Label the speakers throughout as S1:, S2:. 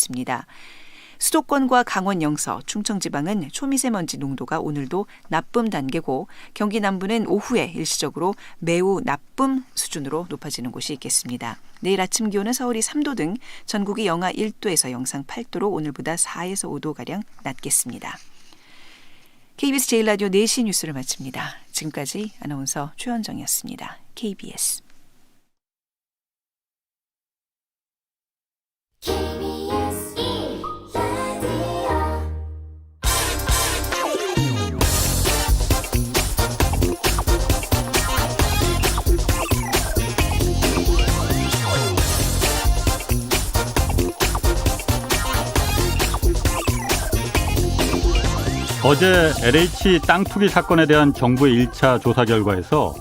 S1: 있습니다. 수도권과 강원 영서, 충청지방은 초미세먼지 농도가 오늘도 나쁨 단계고 경기 남부는 오후에 일시적으로 매우 나쁨 수준으로 높아지는 곳이 있겠습니다. 내일 아침 기온은 서울이 3도 등 전국이 영하 1도에서 영상 8도로 오늘보다 4에서 5도가량 낮겠습니다. KBS 제1라디오 4시 뉴스를 마칩니다. 지금까지 아나운서 최현정이었습니다. KBS.
S2: 어제 LH 땅 투기 사건에 대한 정부의 1차 조사 결과에서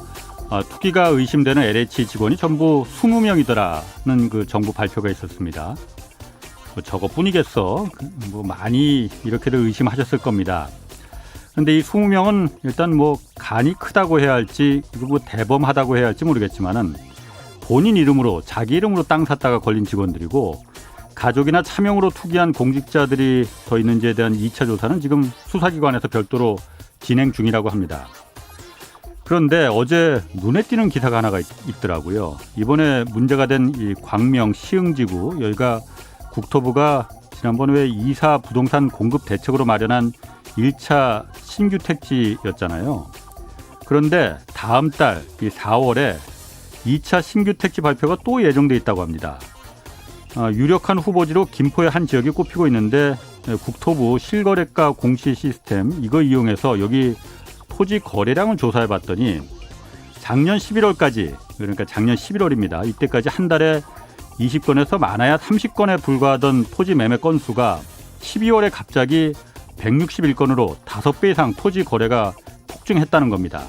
S2: 투기가 의심되는 LH 직원이 전부 20명이더라는 그 정부 발표가 있었습니다. 저것뿐이겠어. 많이 이렇게들 의심하셨을 겁니다. 그런데 이 20명은 일단 간이 크다고 해야 할지 그리고 대범하다고 해야 할지 모르겠지만은 본인 이름으로 자기 이름으로 땅 샀다가 걸린 직원들이고 가족이나 차명으로 투기한 공직자들이 더 있는지에 대한 2차 조사는 지금 수사기관에서 별도로 진행 중이라고 합니다. 그런데 어제 눈에 띄는 기사가 하나가 있더라고요. 이번에 문제가 된 이 광명 시흥지구, 여기가 국토부가 지난번에 왜 2사 부동산 공급 대책으로 마련한 1차 신규 택지였잖아요. 그런데 다음 달 이 4월에 2차 신규 택지 발표가 또 예정돼 있다고 합니다. 유력한 후보지로 김포의 한 지역이 꼽히고 있는데 국토부 실거래가 공시 시스템 이거 이용해서 여기 토지 거래량을 조사해 봤더니 작년 11월까지 그러니까 작년 11월입니다. 이때까지 한 달에 20건에서 많아야 30건에 불과하던 토지 매매 건수가 12월에 갑자기 161건으로 5배 이상 토지 거래가 폭증했다는 겁니다.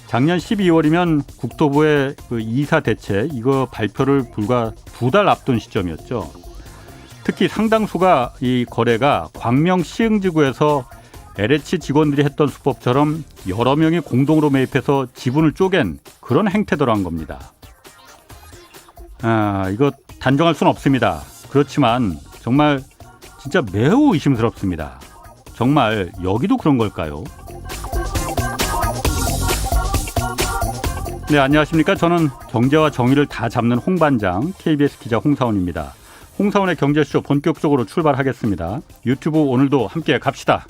S2: 작년 12월이면 국토부의 그 2사 대책 이거 발표를 불과 2달 앞둔 시점이었죠. 특히 상당수가 이 거래가 광명 시흥지구에서 LH 직원들이 했던 수법처럼 여러 명이 공동으로 매입해서 지분을 쪼갠 그런 행태더란 겁니다. 이거 단정할 수는 없습니다. 그렇지만 정말 진짜 매우 의심스럽습니다. 정말 여기도 그런 걸까요? 네, 안녕하십니까. 저는 경제와 정의를 다 잡는 홍반장 KBS 기자 홍사원입니다. 홍사원의 경제쇼 본격적으로 출발하겠습니다. 유튜브 오늘도 함께 갑시다.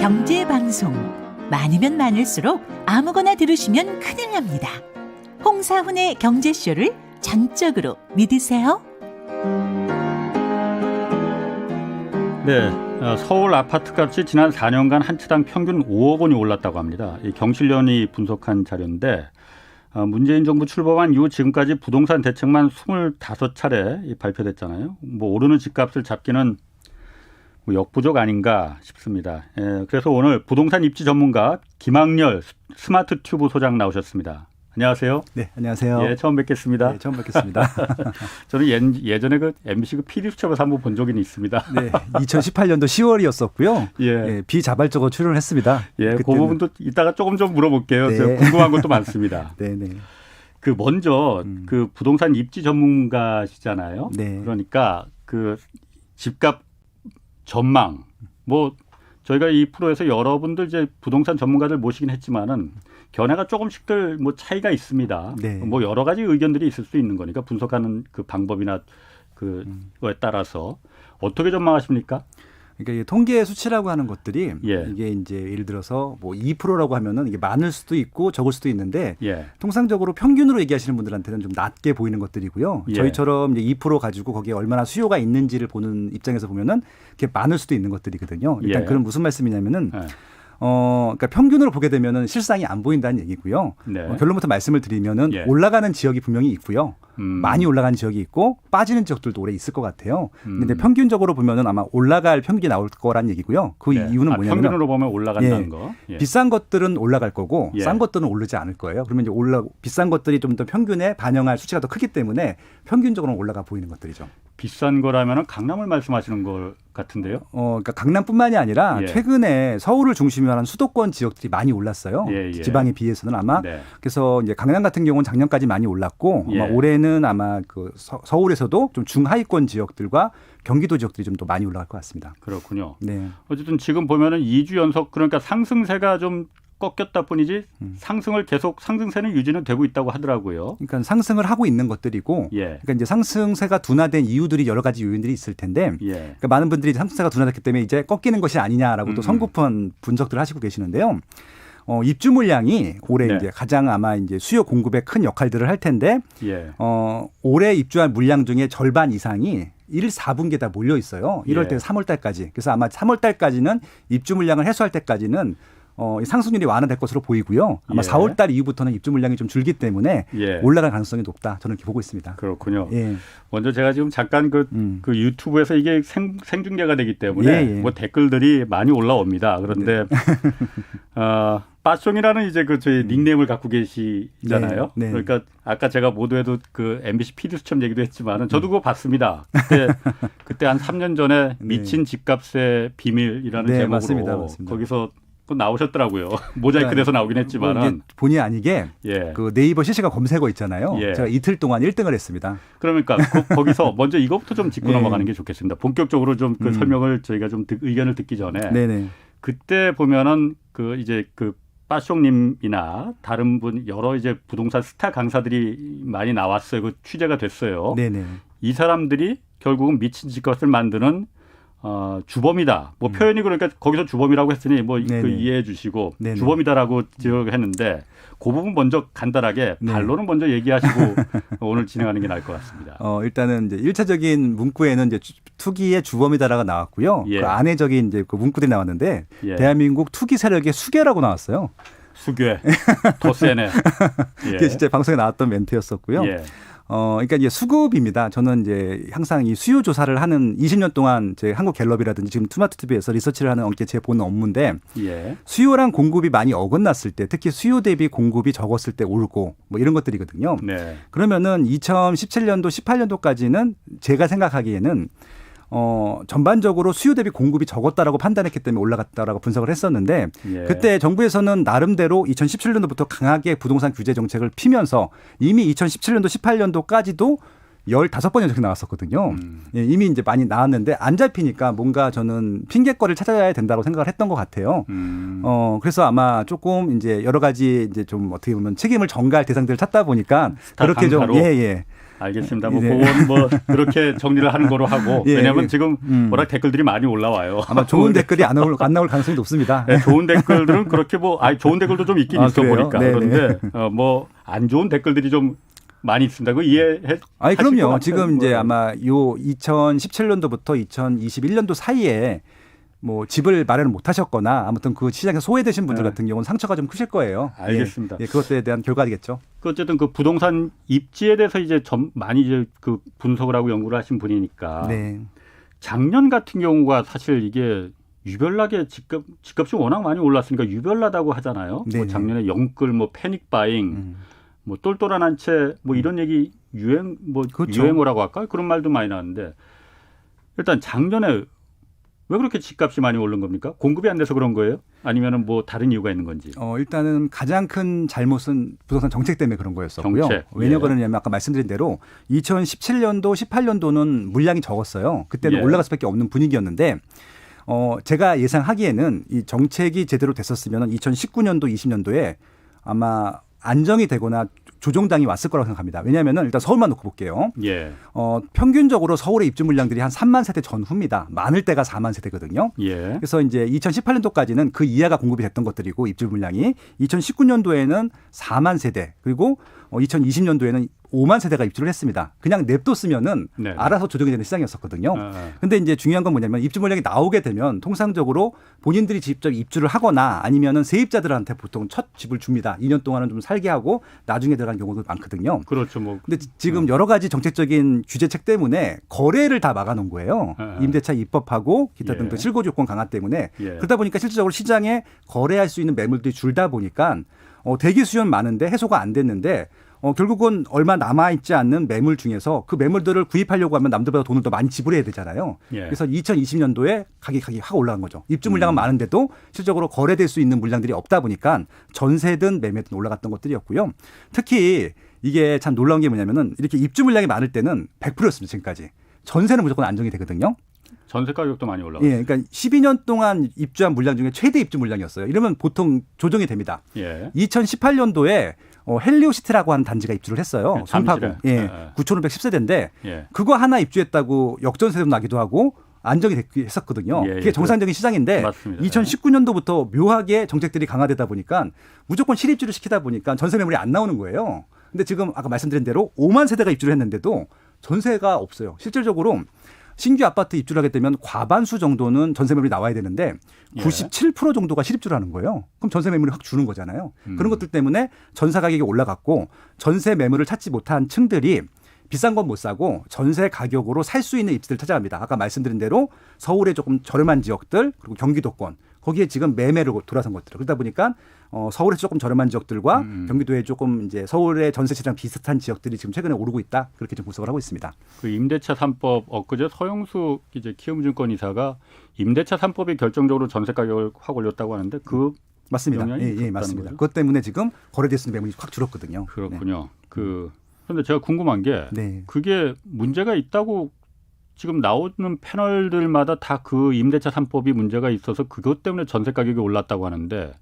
S3: 경제방송 많으면 많을수록 아무거나 들으시면 큰일 납니다. 홍사훈의 경제쇼를 전적으로 믿으세요.
S2: 네, 서울 아파트값이 지난 4년간 한 채당 평균 5억 원이 올랐다고 합니다. 이 경실련이 분석한 자료인데 문재인 정부 출범한 이후 지금까지 부동산 대책만 25차례 발표됐잖아요. 오르는 집값을 잡기는 역부족 아닌가 싶습니다. 그래서 오늘 부동산 입지 전문가 김학렬 스마트 튜브 소장 나오셨습니다. 안녕하세요.
S4: 네, 안녕하세요.
S2: 예, 처음 뵙겠습니다.
S4: 네, 처음 뵙겠습니다.
S2: 저는 예전에 그 MBC 그 PD수첩에서 한번 본 적이 있습니다.
S4: 네, 2018년도 10월이었었고요.
S2: 예,
S4: 예, 비자발적으로 출연을 했습니다.
S2: 예, 그 부분도 이따가 조금 좀 물어볼게요.
S4: 네.
S2: 궁금한 것도 많습니다.
S4: 네, 네.
S2: 그 먼저 그 부동산 입지 전문가시잖아요.
S4: 네.
S2: 그러니까 그 집값 전망 저희가 이 프로에서 여러분들 이제 부동산 전문가들 모시긴 했지만은 견해가 조금씩들 차이가 있습니다.
S4: 네.
S2: 여러 가지 의견들이 있을 수 있는 거니까 분석하는 그 방법이나 그거에 따라서 어떻게 전망하십니까?
S4: 그러니까 이 통계 수치라고 하는 것들이
S2: 예.
S4: 이게 이제 예를 들어서 2%라고 하면은 이게 많을 수도 있고 적을 수도 있는데
S2: 예.
S4: 통상적으로 평균으로 얘기하시는 분들한테는 좀 낮게 보이는 것들이고요.
S2: 예.
S4: 저희처럼 이제 2% 가지고 거기에 얼마나 수요가 있는지를 보는 입장에서 보면은 그게 많을 수도 있는 것들이거든요. 일단
S2: 예.
S4: 그건 무슨 말씀이냐면은
S2: 예.
S4: 그러니까 평균으로 보게 되면은 실상이 안 보인다는 얘기고요.
S2: 네.
S4: 결론부터 말씀을 드리면은
S2: 예.
S4: 올라가는 지역이 분명히 있고요. 많이 올라가는 지역이 있고 빠지는 지역들도 오래 있을 것 같아요. 근데 평균적으로 보면은 아마 올라갈 평균이 나올 거란 얘기고요. 그
S2: 네.
S4: 이유는 뭐냐면
S2: 평균으로 보면 올라간다는
S4: 예.
S2: 거. 예.
S4: 비싼 것들은 올라갈 거고
S2: 예.
S4: 싼 것들은 오르지 않을 거예요. 그러면 이제 비싼 것들이 좀 더 평균에 반영할 수치가 더 크기 때문에 평균적으로는 올라가 보이는 것들이죠.
S2: 비싼 거라면 강남을 말씀하시는 것 같은데요.
S4: 그러니까 강남뿐만이 아니라
S2: 예.
S4: 최근에 서울을 중심으로 하는 수도권 지역들이 많이 올랐어요.
S2: 예, 예.
S4: 지방에 비해서는 아마.
S2: 네.
S4: 그래서 이제 강남 같은 경우는 작년까지 많이 올랐고
S2: 예.
S4: 아마 올해는 아마 그 서울에서도 좀 중하위권 지역들과 경기도 지역들이 좀 더 많이 올라갈 것 같습니다.
S2: 그렇군요.
S4: 네.
S2: 어쨌든 지금 보면은 2주 연속 그러니까 상승세가 좀 꺾였다 뿐이지 상승을 계속 상승세는 유지는 되고 있다고 하더라고요.
S4: 그러니까 상승을 하고 있는 것들이고,
S2: 예.
S4: 그러니까 이제 상승세가 둔화된 이유들이 여러 가지 요인들이 있을 텐데,
S2: 예.
S4: 그러니까 많은 분들이 상승세가 둔화됐기 때문에 이제 꺾이는 것이 아니냐라고 또 성급한 분석들을 하시고 계시는데요. 입주 물량이 올해
S2: 네.
S4: 이제 가장 아마 이제 수요 공급에 큰 역할들을 할 텐데,
S2: 예.
S4: 올해 입주한 물량 중에 절반 이상이 1, 4분기에 다 몰려 있어요. 1월
S2: 예.
S4: 달, 3월 달까지. 그래서 아마 3월 달까지는 입주 물량을 해소할 때까지는 이 상승률이 완화될 것으로 보이고요. 아마
S2: 예.
S4: 4월 달 이후부터는 입주 물량이 좀 줄기 때문에
S2: 예.
S4: 올라갈 가능성이 높다. 저는 이렇게 보고 있습니다.
S2: 그렇군요.
S4: 예.
S2: 먼저 제가 지금 잠깐 그 유튜브에서 이게 생중계가 되기 때문에
S4: 예, 예.
S2: 뭐 댓글들이 많이 올라옵니다. 그런데 빠숑이라는 이제 그 저희 닉네임을 갖고 계시잖아요.
S4: 네, 네.
S2: 그러니까 아까 제가 모두에도 그 MBC PD 수첩 얘기도 했지만은 저도 그거 봤습니다. 그때 한 3년 전에 미친 집값의 비밀이라는
S4: 네,
S2: 제목으로
S4: 맞습니다. 맞습니다.
S2: 거기서 또 나오셨더라고요. 모자이크 돼서 나오긴 했지만은
S4: 본의 아니게
S2: 예.
S4: 그 네이버 실시간 검색어 있잖아요.
S2: 예.
S4: 제가 이틀 동안 1등을 했습니다.
S2: 그러니까 거기서 먼저 이것부터 좀 짚고
S4: 예.
S2: 넘어가는 게 좋겠습니다. 본격적으로 좀 그 설명을 저희가 좀 의견을 듣기 전에
S4: 네네.
S2: 그때 보면은 그 이제 그 빠숑님이나 다른 분 여러 이제 부동산 스타 강사들이 많이 나왔어요. 그 취재가 됐어요.
S4: 네네.
S2: 이 사람들이 결국은 미친 집값을 만드는 주범이다. 뭐 표현이 그러니까 거기서 주범이라고 했으니 뭐 그 이해해 주시고
S4: 네네.
S2: 주범이다라고 지적했는데 그 부분 먼저 간단하게
S4: 네.
S2: 반론은 먼저 얘기하시고 오늘 진행하는 게 나을 것 같습니다.
S4: 일단은 이제 1차적인 문구에는 이제 투기의 주범이다라가 나왔고요.
S2: 예.
S4: 그 안에적인 이제 그 문구들이 나왔는데
S2: 예.
S4: 대한민국 투기 세력의 수괴라고 나왔어요.
S2: 수괴 더 세네. 예.
S4: 그게 진짜 방송에 나왔던 멘트였었고요.
S2: 예.
S4: 그러니까 이제 수급입니다. 저는 이제 항상 이 수요 조사를 하는 20년 동안 제 한국갤럽이라든지 지금 투마투TV에서 리서치를 하는 게 제 본 업무인데
S2: 예.
S4: 수요랑 공급이 많이 어긋났을 때 특히 수요 대비 공급이 적었을 때 오르고 뭐 이런 것들이거든요.
S2: 네.
S4: 그러면은 2017년도, 18년도까지는 제가 생각하기에는 전반적으로 수요 대비 공급이 적었다라고 판단했기 때문에 올라갔다라고 분석을 했었는데
S2: 예.
S4: 그때 정부에서는 나름대로 2017년도부터 강하게 부동산 규제 정책을 피면서 이미 2017년도, 18년도까지도 15번 연속 나왔었거든요. 예, 이미 이제 많이 나왔는데 안 잡히니까 뭔가 저는 핑계거리를 찾아야 된다고 생각을 했던 것 같아요. 그래서 아마 조금 이제 여러 가지 이제 좀 어떻게 보면 책임을 전가할 대상들을 찾다 보니까 그렇게 좀 예.
S2: 알겠습니다. 뭐
S4: 네.
S2: 그건 뭐 그렇게 정리를 하는 거로 하고
S4: 예,
S2: 왜냐하면
S4: 예.
S2: 지금 워낙 댓글들이 많이 올라와요.
S4: 아마 좋은 댓글이 안 나올 가능성이 높습니다.
S2: 네, 좋은 댓글들은 그렇게 뭐 좋은 댓글도 좀 있긴 있어
S4: 그래요?
S2: 보니까
S4: 네네.
S2: 그런데 뭐 안 좋은 댓글들이 좀 많이 있습니다. 그 이해해.
S4: 그럼요. 지금 이제 아마 요 2017년도부터 2021년도 사이에 뭐 집을 마련을 못 하셨거나 아무튼 그 시장에 소외되신 분들
S2: 네.
S4: 같은 경우는 상처가 좀 크실 거예요.
S2: 알겠습니다.
S4: 예, 그것에 대한 결과겠죠.
S2: 그 어쨌든 그 부동산 입지에 대해서 이제 많이 이제 그 분석을 하고 연구를 하신 분이니까
S4: 네.
S2: 작년 같은 경우가 사실 이게 유별나게 집값이 워낙 많이 올랐으니까 유별나다고 하잖아요.
S4: 네.
S2: 뭐 작년에 영끌, 뭐 패닉 바잉, 뭐 똘똘한 한 채, 뭐 이런 얘기
S4: 그렇죠.
S2: 유행어라고 할까? 그런 말도 많이 나왔는데 일단 작년에 왜 그렇게 집값이 많이 오른 겁니까? 공급이 안 돼서 그런 거예요? 아니면은 뭐 다른 이유가 있는 건지?
S4: 일단은 가장 큰 잘못은 부동산 정책 때문에 그런 거였었고요.
S2: 정책.
S4: 왜냐
S2: 예.
S4: 그러냐면 아까 말씀드린 대로 2017년도, 18년도는 물량이 적었어요. 그때는
S2: 예.
S4: 올라갈 수밖에 없는 분위기였는데 제가 예상하기에는 이 정책이 제대로 됐었으면 2019년도, 20년도에 아마 안정이 되거나 조정당이 왔을 거라고 생각합니다. 왜냐하면 일단 서울만 놓고 볼게요.
S2: 예.
S4: 평균적으로 서울의 입주 물량들이 한 3만 세대 전후입니다. 많을 때가 4만 세대거든요.
S2: 예.
S4: 그래서 이제 2018년도까지는 그 이하가 공급이 됐던 것들이고 입주 물량이 2019년도에는 4만 세대 그리고 2020년도에는 5만 세대가 입주를 했습니다. 그냥 냅뒀으면은
S2: 네.
S4: 알아서 조정이 되는 시장이었었거든요. 근데 이제 중요한 건 뭐냐면 입주 물량이 나오게 되면 통상적으로 본인들이 직접 입주를 하거나 아니면은 세입자들한테 보통 첫 집을 줍니다. 2년 동안은 좀 살게 하고 나중에 들어간 경우도 많거든요.
S2: 그렇죠. 뭐.
S4: 근데 지금 여러 가지 정책적인 규제책 때문에 거래를 다 막아놓은 거예요. 임대차 입법하고 기타 등등 실거주 요건 강화 때문에
S2: 예.
S4: 그러다 보니까 실질적으로 시장에 거래할 수 있는 매물들이 줄다 보니까 대기 수요는 많은데 해소가 안 됐는데 결국은 얼마 남아있지 않는 매물 중에서 그 매물들을 구입하려고 하면 남들보다 돈을 더 많이 지불해야 되잖아요.
S2: 예.
S4: 그래서 2020년도에 가격이 확 올라간 거죠. 입주 물량은 많은데도 실적으로 거래될 수 있는 물량들이 없다 보니까 전세든 매매든 올라갔던 것들이었고요. 특히 이게 참 놀라운 게 뭐냐면은 이렇게 입주 물량이 많을 때는 100%였습니다. 지금까지. 전세는 무조건 안정이 되거든요.
S2: 전세 가격도 많이 올라갔어요.
S4: 예, 그러니까 12년 동안 입주한 물량 중에 최대 입주 물량이었어요. 이러면 보통 조정이 됩니다.
S2: 예.
S4: 2018년도에 헬리오시티라고 하는 단지가 입주를 했어요.
S2: 예,
S4: 송파구.
S2: 잠실에.
S4: 예, 9,510세대인데
S2: 예.
S4: 그거 하나 입주했다고 역전세도 나기도 하고 안정이 했었거든요.
S2: 예, 예.
S4: 그게 정상적인 시장인데
S2: 맞습니다.
S4: 2019년도부터 묘하게 정책들이 강화되다 보니까 무조건 실입주를 시키다 보니까 전세 매물이 안 나오는 거예요. 근데 지금 아까 말씀드린 대로 5만 세대가 입주를 했는데도 전세가 없어요. 실질적으로 신규 아파트 입주를 하게 되면 과반수 정도는 전세 매물이 나와야 되는데 97% 정도가 실입주를 하는 거예요. 그럼 전세 매물이 확 주는 거잖아요. 그런 것들 때문에 전세 가격이 올라갔고 전세 매물을 찾지 못한 층들이 비싼 건 못 사고 전세 가격으로 살 수 있는 입지를 찾아갑니다. 아까 말씀드린 대로 서울의 조금 저렴한 지역들 그리고 경기도권 거기에 지금 매매로 돌아선 것들. 그러다 보니까 서울에서 조금 저렴한 지역들과 경기도에 조금 이제 서울의 전세 시장 비슷한 지역들이 지금 최근에 오르고 있다. 그렇게 좀 분석을 하고 있습니다.
S2: 그 임대차 3법 엊그제 서영수 이제 키움증권 이사가 임대차 3법이 결정적으로 전세 가격을 확 올렸다고 하는데 그
S4: 맞습니다.
S2: 영향이
S4: 예,
S2: 있었다는
S4: 맞습니다.
S2: 거죠?
S4: 그것 때문에 지금 거래될 수 있는 매물이 확 줄었거든요.
S2: 그렇군요. 그런데 제가 궁금한 게
S4: 네.
S2: 그게 문제가 있다고 지금 나오는 패널들마다 다 그 임대차 3법이 문제가 있어서 그것 때문에 전세 가격이 올랐다고 하는데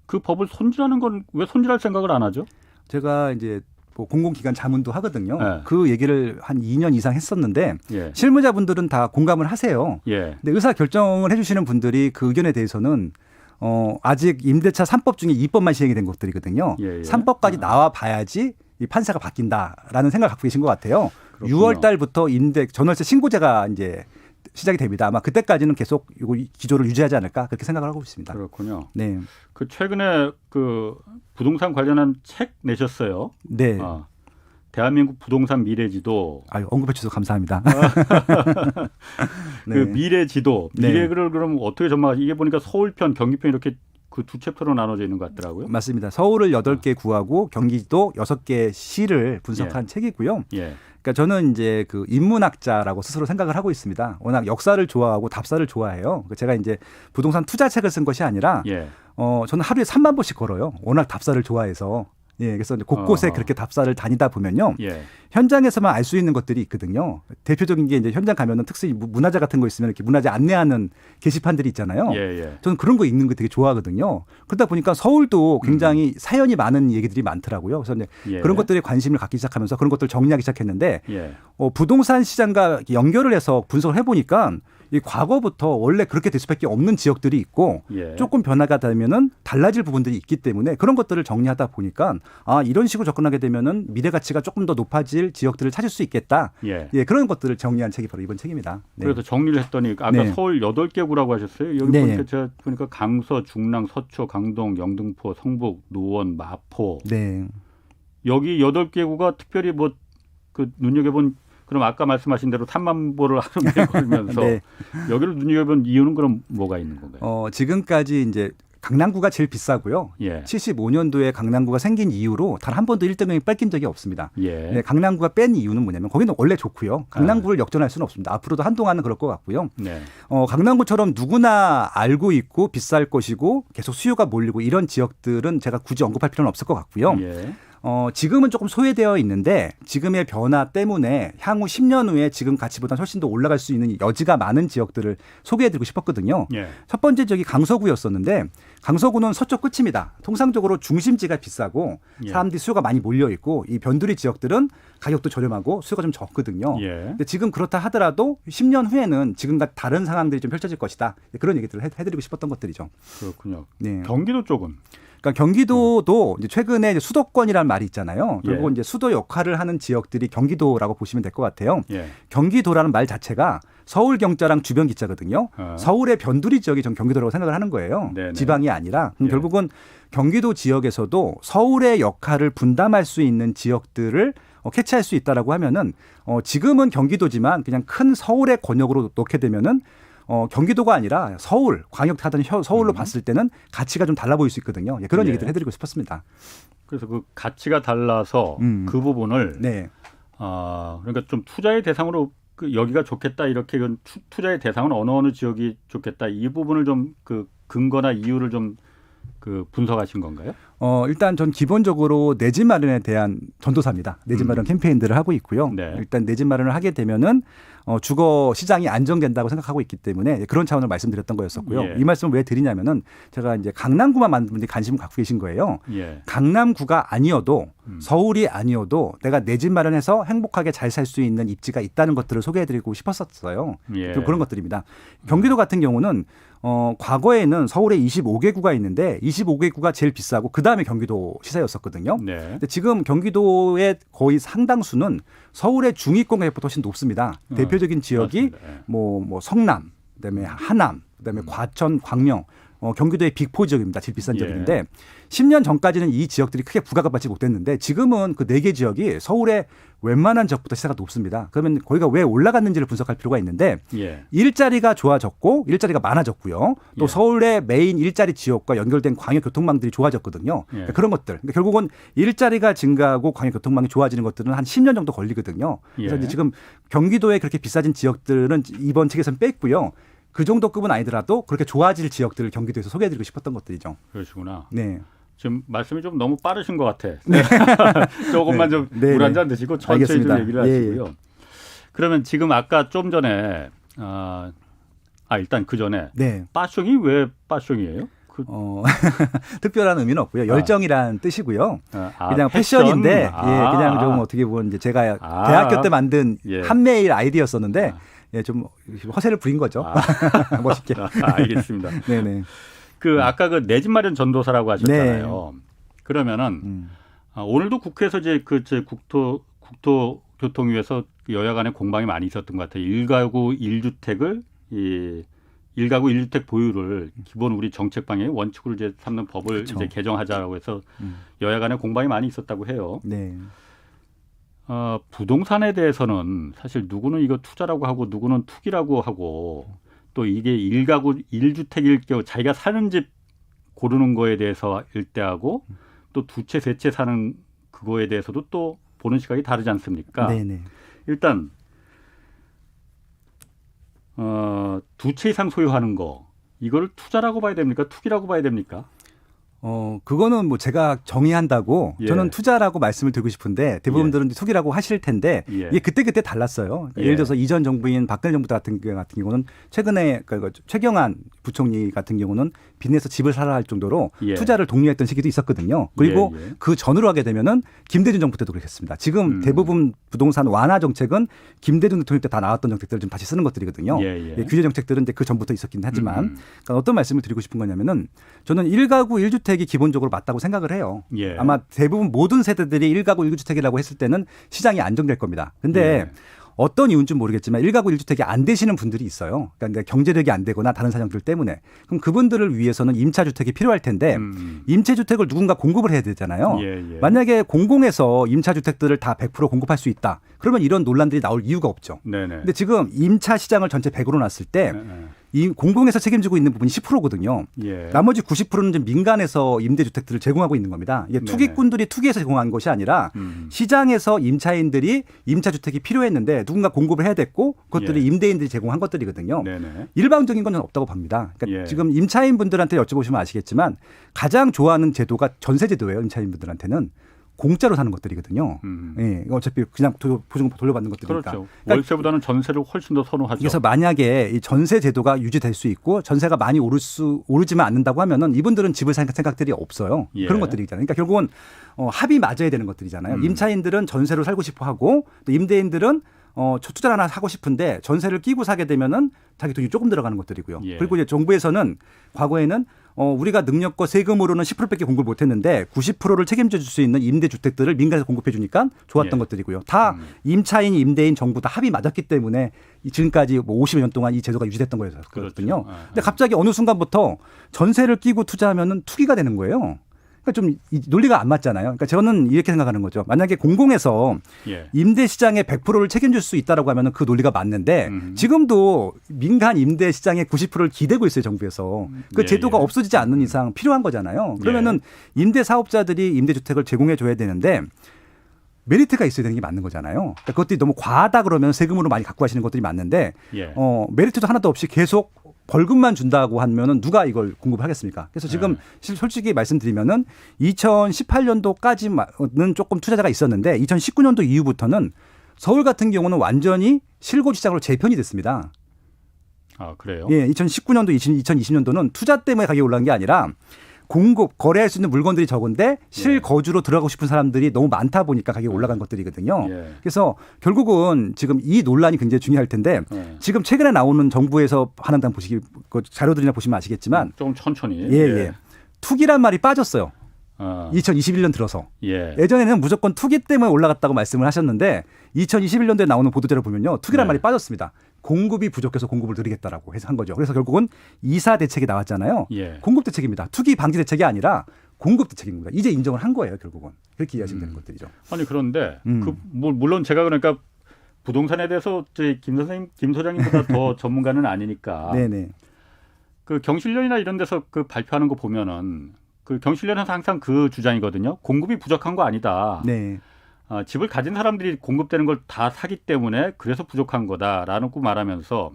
S2: 그 법을 손질하는 건 왜 손질할 생각을 안 하죠?
S4: 제가 이제 뭐 공공기관 자문도 하거든요.
S2: 네.
S4: 그 얘기를 한 2년 이상 했었는데
S2: 예.
S4: 실무자분들은 다 공감을 하세요.
S2: 예.
S4: 근데 의사 결정을 해주시는 분들이 그 의견에 대해서는 아직 임대차 3법 중에 2법만 시행이 된 것들이거든요.
S2: 예, 예.
S4: 3법까지 나와 봐야지 이 판세가 바뀐다라는 생각을 갖고 계신 것 같아요.
S2: 그렇군요.
S4: 6월 달부터 전월세 신고제가 이제 시작이 됩니다. 아마 그때까지는 계속 이거 기조를 유지하지 않을까 그렇게 생각을 하고 있습니다.
S2: 그렇군요.
S4: 네,
S2: 그 최근에 그 부동산 관련한 책 내셨어요.
S4: 네.
S2: 대한민국 부동산 미래지도.
S4: 아유, 언급해 주셔서 감사합니다.
S2: 그 미래지도.
S4: 네.
S2: 미래를 그럼 어떻게 전망하지? 이게 보니까 서울편, 경기편 이렇게 그 두 챕터로 나눠져 있는 것 같더라고요.
S4: 맞습니다. 서울을 8개 구하고 경기도 6개 시를 분석한 책이고요.
S2: 예.
S4: 그러니까 저는 이제 그 인문학자라고 스스로 생각을 하고 있습니다. 워낙 역사를 좋아하고 답사를 좋아해요. 제가 이제 부동산 투자책을 쓴 것이 아니라
S2: 예.
S4: 저는 하루에 3만 보씩 걸어요. 워낙 답사를 좋아해서. 예, 그래서 이제 곳곳에 그렇게 답사를 다니다 보면요.
S2: 예.
S4: 현장에서만 알 수 있는 것들이 있거든요. 대표적인 게 이제 현장 가면은 특히 문화재 같은 거 있으면 이렇게 문화재 안내하는 게시판들이 있잖아요.
S2: 예, 예.
S4: 저는 그런 거 읽는 거 되게 좋아하거든요. 그러다 보니까 서울도 굉장히 사연이 많은 얘기들이 많더라고요. 그래서 이제
S2: 예.
S4: 그런 것들에 관심을 갖기 시작하면서 그런 것들을 정리하기 시작했는데
S2: 예.
S4: 부동산 시장과 연결을 해서 분석을 해보니까 이 과거부터 원래 그렇게 될 수밖에 없는 지역들이 있고
S2: 예.
S4: 조금 변화가 되면은 달라질 부분들이 있기 때문에 그런 것들을 정리하다 보니까 이런 식으로 접근하게 되면은 미래 가치가 조금 더 높아질 지역들을 찾을 수 있겠다.
S2: 예.
S4: 예, 그런 것들을 정리한 책이 바로 이번 책입니다. 네.
S2: 그래서 정리를 했더니 아까
S4: 네.
S2: 서울 8개 구라고 하셨어요. 여기
S4: 네.
S2: 보니까 제가 보니까 강서, 중랑, 서초, 강동, 영등포, 성북, 노원, 마포.
S4: 네.
S2: 여기 8개 구가 특별히 뭐 그 눈여겨본 그럼 아까 말씀하신 대로 탐만보를 하루에 걸면서
S4: 네.
S2: 여기를 눈여겨본 이유는 그럼 뭐가 있는 건가요?
S4: 지금까지 이제 강남구가 제일 비싸고요.
S2: 예.
S4: 75년도에 강남구가 생긴 이후로 단 한 번도 1등이 뺏긴 적이 없습니다.
S2: 예.
S4: 네, 강남구가 뺀 이유는 뭐냐면 거기는 원래 좋고요. 강남구를 역전할 수는 없습니다. 앞으로도 한동안은 그럴 것 같고요.
S2: 네.
S4: 강남구처럼 누구나 알고 있고 비쌀 것이고 계속 수요가 몰리고 이런 지역들은 제가 굳이 언급할 필요는 없을 것 같고요.
S2: 예.
S4: 지금은 조금 소외되어 있는데 지금의 변화 때문에 향후 10년 후에 지금 가치보다 훨씬 더 올라갈 수 있는 여지가 많은 지역들을 소개해드리고 싶었거든요.
S2: 예.
S4: 첫 번째 지역이 강서구였었는데 강서구는 서쪽 끝입니다. 통상적으로 중심지가 비싸고
S2: 예.
S4: 사람들이 수요가 많이 몰려 있고 이 변두리 지역들은 가격도 저렴하고 수요가 좀 적거든요.
S2: 예.
S4: 근데 지금 그렇다 하더라도 10년 후에는 지금과 다른 상황들이 좀 펼쳐질 것이다. 그런 얘기들을 해드리고 싶었던 것들이죠.
S2: 그렇군요.
S4: 네.
S2: 경기도 쪽은
S4: 그러니까 경기도도 이제 최근에 이제 수도권이라는 말이 있잖아요. 그리고
S2: 예.
S4: 이제 수도 역할을 하는 지역들이 경기도라고 보시면 될 것 같아요.
S2: 예.
S4: 경기도라는 말 자체가 서울 경자랑 주변 기자거든요. 서울의 변두리 지역이 전 경기도라고 생각을 하는 거예요.
S2: 네네.
S4: 지방이 아니라
S2: 예.
S4: 결국은 경기도 지역에서도 서울의 역할을 분담할 수 있는 지역들을 캐치할 수 있다라고 하면은 지금은 경기도지만 그냥 큰 서울의 권역으로 놓게 되면은 경기도가 아니라 서울, 광역 하던 서울로 봤을 때는 가치가 좀 달라 보일 수 있거든요. 예, 그런
S2: 예.
S4: 얘기들 해드리고 싶었습니다.
S2: 그래서 그 가치가 달라서 그 부분을
S4: 네.
S2: 그러니까 좀 투자의 대상으로 그 여기가 좋겠다 이렇게 투자의 대상은 어느 지역이 좋겠다 이 부분을 좀 그 근거나 이유를 좀 그 분석하신 건가요?
S4: 일단 전 기본적으로 내 집 마련에 대한 전도사입니다. 내 집 마련 캠페인들을 하고 있고요.
S2: 네.
S4: 일단 내 집 마련을 하게 되면은 주거 시장이 안정된다고 생각하고 있기 때문에 그런 차원을 말씀드렸던 거였었고요.
S2: 예.
S4: 이 말씀을 왜 드리냐면은 제가 이제 강남구만 많은 분들이 관심을 갖고 계신 거예요.
S2: 예.
S4: 강남구가 아니어도 서울이 아니어도 내가 내 집 마련해서 행복하게 잘 살 수 있는 입지가 있다는 것들을 소개해드리고 싶었었어요.
S2: 예.
S4: 좀 그런 것들입니다. 경기도 같은 경우는 과거에는 서울에 25개 구가 있는데 25개 구가 제일 비싸고 그다음에 경기도 시세였었거든요.
S2: 네.
S4: 근데 지금 경기도의 거의 상당수는 서울의 중위권 가격보다 훨씬 높습니다. 대표적인 지역이
S2: 맞습니다. 예.
S4: 뭐 성남, 그다음에 하남, 그다음에 과천, 광명, 경기도의 빅4 지역입니다. 제일 비싼
S2: 예.
S4: 지역인데 10년 전까지는 이 지역들이 크게 부각을 받지 못했는데 지금은 그 4개 지역이 서울의 웬만한 지역보다 시세가 높습니다. 그러면 거기가 왜 올라갔는지를 분석할 필요가 있는데
S2: 예.
S4: 일자리가 좋아졌고 일자리가 많아졌고요. 또
S2: 예.
S4: 서울의 메인 일자리 지역과 연결된 광역 교통망들이 좋아졌거든요.
S2: 예.
S4: 그러니까 그런 것들. 그러니까 결국은 일자리가 증가하고 광역 교통망이 좋아지는 것들은 한 10년 정도 걸리거든요. 그래서
S2: 예.
S4: 이제 지금 경기도에 그렇게 비싸진 지역들은 이번 책에서는 뺐고요. 그 정도 급은 아니더라도 그렇게 좋아질 지역들을 경기도에서 소개해드리고 싶었던 것들이죠.
S2: 그러시구나.
S4: 네.
S2: 지금 말씀이 좀 너무 빠르신 것 같아. 조금만 좀
S4: 네,
S2: 물 한
S4: 네.
S2: 잔 드시고 천천히 좀
S4: 알겠습니다.
S2: 얘기를
S4: 예,
S2: 하시고요. 그러면 지금 아까 좀 전에 일단 그 전에
S4: 네.
S2: 빠숑이 왜 빠숑이에요?
S4: 특별한 의미는 없고요. 열정이란 뜻이고요. 그냥
S2: 패션.
S4: 패션인데 그냥 좀 어떻게 보면 이제 제가 대학교 때 만든
S2: 예.
S4: 한메일 아이디였었는데 좀 허세를 부린 거죠. 멋있게.
S2: 알겠습니다.
S4: 네네.
S2: 아까 그 내 집 마련 전도사라고 하셨잖아요. 그러면은 오늘도 국회에서 이제 국토교통위에서 여야 간에 공방이 많이 있었던 것 같아요. 1가구 1주택을 1가구 1주택 보유를 기본 우리 정책 방향의 원칙으로 이제 삼는 법을
S4: 그렇죠.
S2: 이제 개정하자라고 해서 여야 간에 공방이 많이 있었다고 해요.
S4: 네.
S2: 부동산에 대해서는 사실 누구는 이거 투자라고 하고 누구는 투기라고 하고 또 이게 1가구 1주택일 경우 자기가 사는 집 고르는 거에 대해서 일대하고 또 두 채, 세 채 사는 그거에 대해서도 또 보는 시각이 다르지 않습니까?
S4: 네네.
S2: 일단 두 채 이상 소유하는 거 이거를 투자라고 봐야 됩니까? 투기라고 봐야 됩니까?
S4: 그거는 뭐 제가 정의한다고
S2: 예.
S4: 저는 투자라고 말씀을 드리고 싶은데 대부분들은 투기라고 하실 텐데
S2: 예.
S4: 이게 그때 달랐어요. 그러니까
S2: 예.
S4: 예를 들어서 이전 정부인 박근혜 정부 같은 경우는 최근에 최경환 부총리 같은 경우는 빚내서 집을 사라 할 정도로
S2: 예.
S4: 투자를 독려했던 시기도 있었거든요. 그리고
S2: 예.
S4: 그 전으로 하게 되면은 김대중 정부 때도 그랬습니다. 지금 대부분 부동산 완화 정책은 김대중 대통령 때 다 나왔던 정책들을 좀 다시 쓰는 것들이거든요.
S2: 예.
S4: 규제 정책들은 이제 그 전부터 있었긴 하지만 그러니까 어떤 말씀을 드리고 싶은 거냐면은 저는 1가구 1주택이 기본적으로 맞다고 생각을 해요.
S2: 예.
S4: 아마 대부분 모든 세대들이 1가구 1주택이라고 했을 때는 시장이 안정될 겁니다. 근데
S2: 예.
S4: 어떤 이유인지 모르겠지만 1가구 1주택이 안 되시는 분들이 있어요. 그러니까 경제력이 안 되거나 다른 사정들 때문에. 그럼 그분들을 위해서는 임차주택이 필요할 텐데 임차주택을 누군가 공급을 해야 되잖아요.
S2: 예.
S4: 만약에 공공에서 임차주택들을 다 100% 공급할 수 있다. 그러면 이런 논란들이 나올 이유가 없죠.
S2: 네네.
S4: 근데 지금 임차 시장을 전체 100으로 놨을 때 이 공공에서 책임지고 있는 부분이 10%거든요.
S2: 예.
S4: 나머지 90%는 이제 민간에서 임대주택들을 제공하고 있는 겁니다. 이게
S2: 네네.
S4: 투기꾼들이 투기해서 제공한 것이 아니라 시장에서 임차인들이 임차주택이 필요했는데 누군가 공급을 해야 됐고 그것들이
S2: 예.
S4: 임대인들이 제공한 것들이거든요.
S2: 네네.
S4: 일방적인 건 없다고 봅니다. 그러니까
S2: 예.
S4: 지금 임차인분들한테 여쭤보시면 아시겠지만 가장 좋아하는 제도가 전세제도예요. 임차인분들한테는. 공짜로 사는 것들이거든요. 예, 어차피 그냥 보증금 돌려받는 것들이니까.
S2: 그렇죠.
S4: 그러니까
S2: 월세보다는 전세를 훨씬 더 선호하죠.
S4: 그래서 만약에 이 전세 제도가 유지될 수 있고 전세가 많이 오르지만 않는다고 하면은 이분들은 집을 살 생각들이 없어요.
S2: 예.
S4: 그런 것들이잖아요. 그러니까 결국은 합이 맞아야 되는 것들이잖아요. 임차인들은 전세로 살고 싶어 하고 또 임대인들은 투자를 하나 사고 싶은데 전세를 끼고 사게 되면은 자기 돈이 조금 들어가는 것들이고요.
S2: 예.
S4: 그리고 이제 정부에서는 과거에는 우리가 능력과 세금으로는 10%밖에 공급을 못했는데 90%를 책임져 줄 수 있는 임대주택들을 민간에서 공급해 주니까 좋았던
S2: 예.
S4: 것들이고요. 다 임차인, 임대인, 정부 다 합이 맞았기 때문에 지금까지 뭐 50여 년 동안 이 제도가 유지됐던 거였거든요.
S2: 그렇죠.
S4: 근데 갑자기 어느 순간부터 전세를 끼고 투자하면은 투기가 되는 거예요. 그러니까 그러니까 좀 이 논리가 안 맞잖아요. 그러니까 저는 이렇게 생각하는 거죠. 만약에 공공에서
S2: 예.
S4: 임대 시장의 100%를 책임질 수 있다라고 하면 그 논리가 맞는데 지금도 민간 임대 시장의 90%를 기대고 있어요, 정부에서. 그
S2: 예,
S4: 제도가
S2: 예.
S4: 없어지지 않는 이상 필요한 거잖아요. 그러면은 임대 사업자들이 임대 주택을 제공해 줘야 되는데 메리트가 있어야 되는 게 맞는 거잖아요. 그러니까 그것들이 너무 과하다 그러면 세금으로 많이 갖고 가시는 것들이 맞는데
S2: 예.
S4: 메리트도 하나도 없이 계속 벌금만 준다고 하면은 누가 이걸 공급하겠습니까? 그래서 지금 솔직히 말씀드리면은 2018년도까지는 조금 투자자가 있었는데 2019년도 이후부터는 서울 같은 경우는 완전히 실거주 시장으로 재편이 됐습니다.
S2: 아, 그래요?
S4: 예, 2019년도, 2020년도는 투자 때문에 가격이 올라간 게 아니라 공급, 거래할 수 있는 물건들이 적은데 실거주로 들어가고 싶은 사람들이 너무 많다 보니까 가격이 올라간 것들이거든요.
S2: 예.
S4: 그래서 결국은 지금 이 논란이 굉장히 중요할 텐데
S2: 예.
S4: 지금 최근에 나오는 정부에서 하는 당 보시기 그 자료들이나 보시면 아시겠지만
S2: 좀 천천히.
S4: 예. 투기란 말이 빠졌어요.
S2: 아,
S4: 2021년 들어서.
S2: 예.
S4: 예전에는 무조건 투기 때문에 올라갔다고 말씀을 하셨는데 2021년도에 나오는 보도자료 보면요. 투기란 말이 빠졌습니다. 공급이 부족해서 공급을 늘리겠다라고 해서 한 거죠. 그래서 결국은 이사 대책이 나왔잖아요.
S2: 예.
S4: 공급 대책입니다. 투기 방지 대책이 아니라 공급 대책입니다. 이제 인정을 한 거예요, 결국은. 그렇게 이해하시면 되는 것들이죠.
S2: 아니 그런데 물론 제가 그러니까 부동산에 대해서 저희 김 소장님보다 더 전문가는 아니니까
S4: 네네.
S2: 그 경실련이나 이런 데서 그 발표하는 거 보면은 그 경실련에서 항상 그 주장이거든요. 공급이 부족한 거 아니다.
S4: 네.
S2: 집을 가진 사람들이 공급되는 걸 다 사기 때문에 그래서 부족한 거다라는 거 말하면서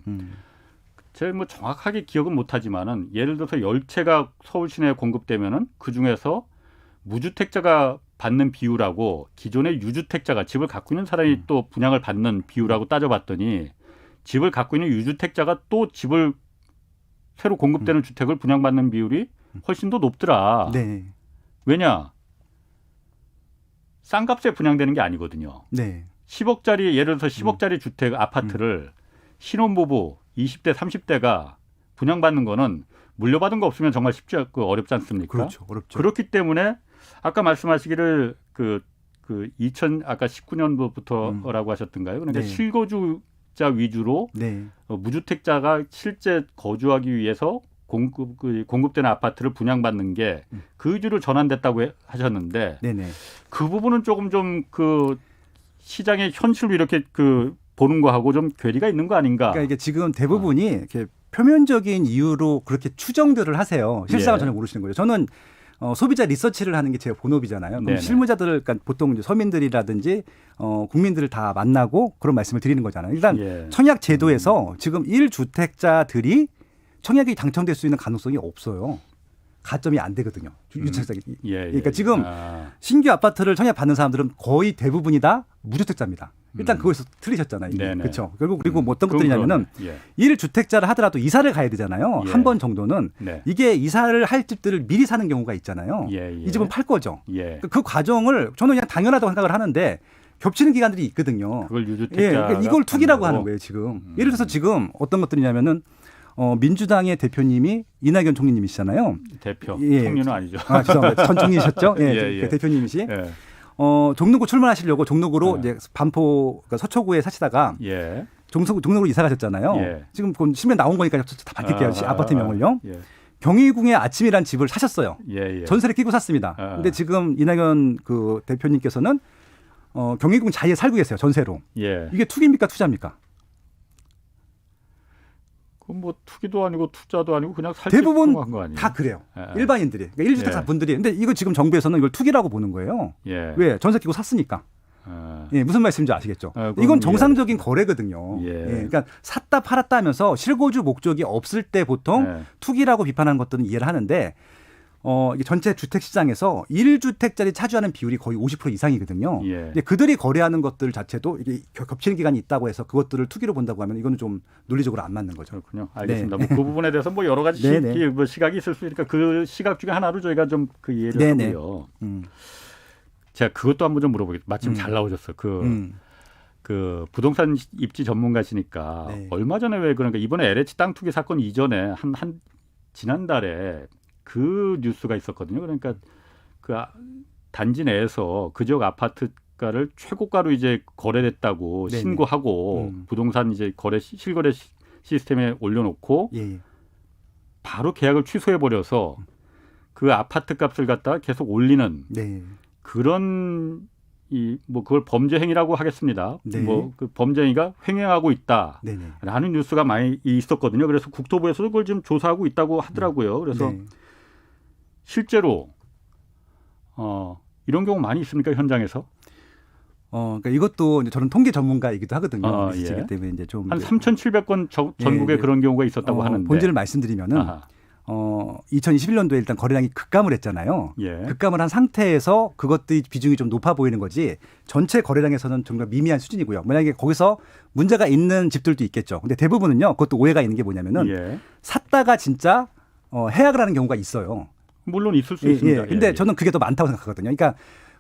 S2: 제가 뭐 정확하게 기억은 못하지만은 예를 들어서 10채가 서울 시내에 공급되면은 그 중에서 무주택자가 받는 비율하고 기존의 유주택자가 집을 갖고 있는 사람이 또 분양을 받는 비율하고 따져봤더니 집을 갖고 있는 유주택자가 또 집을 새로 공급되는 주택을 분양받는 비율이 훨씬 더 높더라.
S4: 네.
S2: 왜냐? 싼 값에 분양되는 게 아니거든요.
S4: 네.
S2: 10억짜리 예를 들어서 10억짜리 주택 아파트를 신혼부부 20대 30대가 분양받는 거는 물려받은 거 없으면 정말 쉽지 않고 어렵지 않습니까?
S4: 그렇죠. 어렵죠.
S2: 그렇기 때문에 아까 말씀하시기를 아까 19년도부터라고 하셨던가요? 그러니까
S4: 네.
S2: 실거주자 위주로
S4: 네.
S2: 무주택자가 실제 거주하기 위해서 공급되는 아파트를 분양받는 게 그 위주로 전환됐다고 하셨는데
S4: 네네.
S2: 그 부분은 조금 좀 그 시장의 현실로 이렇게 그 보는 거하고 좀 괴리가 있는 거 아닌가?
S4: 그러니까 이게 지금 대부분이 이렇게 표면적인 이유로 그렇게 추정들을 하세요. 실상을
S2: 예.
S4: 전혀 모르시는 거예요. 저는 소비자 리서치를 하는 게 제 본업이잖아요. 그럼
S2: 네네.
S4: 실무자들, 그러니까 보통 이제 서민들이라든지 국민들을 다 만나고 그런 말씀을 드리는 거잖아요. 일단
S2: 예.
S4: 청약 제도에서 지금 1주택자들이 청약이 당첨될 수 있는 가능성이 없어요. 가점이 안 되거든요. 유주택자.
S2: 예.
S4: 그러니까 지금 신규 아파트를 청약 받는 사람들은 거의 대부분이 다 무주택자입니다. 일단 그거에서 틀리셨잖아요.
S2: 네네.
S4: 그렇죠. 결국 그리고 뭐 어떤 것들이냐면은
S2: 예.
S4: 1주택자를 하더라도 이사를 가야 되잖아요.
S2: 예.
S4: 한 번 정도는.
S2: 네.
S4: 이게 이사를 할 집들을 미리 사는 경우가 있잖아요.
S2: 예.
S4: 이 집은 팔 거죠.
S2: 예.
S4: 그 과정을 저는 그냥 당연하다고 생각을 하는데 겹치는 기간들이 있거든요.
S2: 그걸 유주택자.
S4: 예, 그러니까 이걸 투기라고 하는 거예요, 지금. 예를 들어서 지금 어떤 것들이냐면은 민주당의 대표님이 이낙연 총리님이시잖아요.
S2: 대표.
S4: 예.
S2: 총리는 아니죠.
S4: 아, 죄송합니다. 전 총리셨죠? 예,
S2: 예, 예.
S4: 그 대표님이시.
S2: 예.
S4: 종로구 출마하시려고 종로구로
S2: 예.
S4: 이제 반포 그러니까 서초구에 사시다가
S2: 예.
S4: 종로구로 이사 가셨잖아요.
S2: 예.
S4: 지금 신문 나온 거니까 다 밝힐게요. 아파트명을요.
S2: 예.
S4: 경희궁의 아침이란 집을 사셨어요.
S2: 예.
S4: 전세를 끼고 샀습니다. 근데 지금 이낙연 그 대표님께서는 경희궁 자리에 살고 계세요. 전세로.
S2: 예.
S4: 이게 투기입니까 투자입니까?
S2: 그건 뭐 투기도 아니고 투자도 아니고 그냥 살짝
S4: 대부분
S2: 한거 아니에요?
S4: 다 그래요.
S2: 예.
S4: 일반인들이. 그러니까 1주택자
S2: 예.
S4: 분들이. 근데 이거 지금 정부에서는 이걸 투기라고 보는 거예요.
S2: 예.
S4: 왜? 전세 끼고 샀으니까.
S2: 예.
S4: 예, 무슨 말씀인지 아시겠죠?
S2: 그건
S4: 이건 정상적인 거래거든요.
S2: 예.
S4: 그러니까 샀다 팔았다 하면서 실거주 목적이 없을 때 보통
S2: 예.
S4: 투기라고 비판하는 것들은 이해를 하는데 이게 전체 주택 시장에서 1주택자리 차지하는 비율이 거의 50% 이상이거든요.
S2: 예.
S4: 근데 그들이 거래하는 것들 자체도 이게 겹치는 기간이 있다고 해서 그것들을 투기로 본다고 하면 이거는 좀 논리적으로 안 맞는 거죠.
S2: 그렇군요. 알겠습니다.
S4: 네.
S2: 뭐 그 부분에 대해서 뭐 여러 가지
S4: 네네.
S2: 시각이 있을 수 있으니까 그 시각 중에 하나로 저희가 좀 그 이해를
S4: 네네.
S2: 하고요.
S4: 음.
S2: 제가 그것도 한번 좀 물어보겠습니다. 마침 잘 나오셨어요. 그 부동산 입지 전문가시니까
S4: 네.
S2: 얼마 전에 왜 그러니까 이번에 LH 땅 투기 사건 이전에 한 지난달에 그 뉴스가 있었거든요. 그러니까 그 단지 내에서 그 지역 아파트가를 최고가로 이제 거래됐다고
S4: 네네.
S2: 신고하고 부동산 이제 실거래 시스템에 올려놓고
S4: 예.
S2: 바로 계약을 취소해 버려서 그 아파트 값을 갖다가 계속 올리는
S4: 네.
S2: 그런 그걸 범죄 행위라고 하겠습니다.
S4: 네.
S2: 그 범죄 행위가 횡행하고 있다라는
S4: 네네.
S2: 뉴스가 많이 있었거든요. 그래서 국토부에서도 그걸 지금 조사하고 있다고 하더라고요. 그래서
S4: 네.
S2: 실제로 이런 경우 많이 있습니까, 현장에서?
S4: 그러니까 이것도 이제 저는 통계 전문가이기도 하거든요.
S2: 예.
S4: 그렇기 때문에 이제 좀
S2: 한 3,700건 전국에
S4: 예.
S2: 그런 경우가 있었다고 하는데
S4: 본질을 말씀드리면은
S2: 아하.
S4: 2021년도에 일단 거래량이 급감을 했잖아요.
S2: 예.
S4: 급감을 한 상태에서 그것들이 비중이 좀 높아 보이는 거지 전체 거래량에서는 정말 미미한 수준이고요. 만약에 거기서 문제가 있는 집들도 있겠죠. 근데 대부분은요. 그것도 오해가 있는 게 뭐냐면은
S2: 예.
S4: 샀다가 진짜 해약을 하는 경우가 있어요.
S2: 물론 있을 수 있습니다.
S4: 근데
S2: 예.
S4: 저는 그게 더 많다고 생각하거든요. 그러니까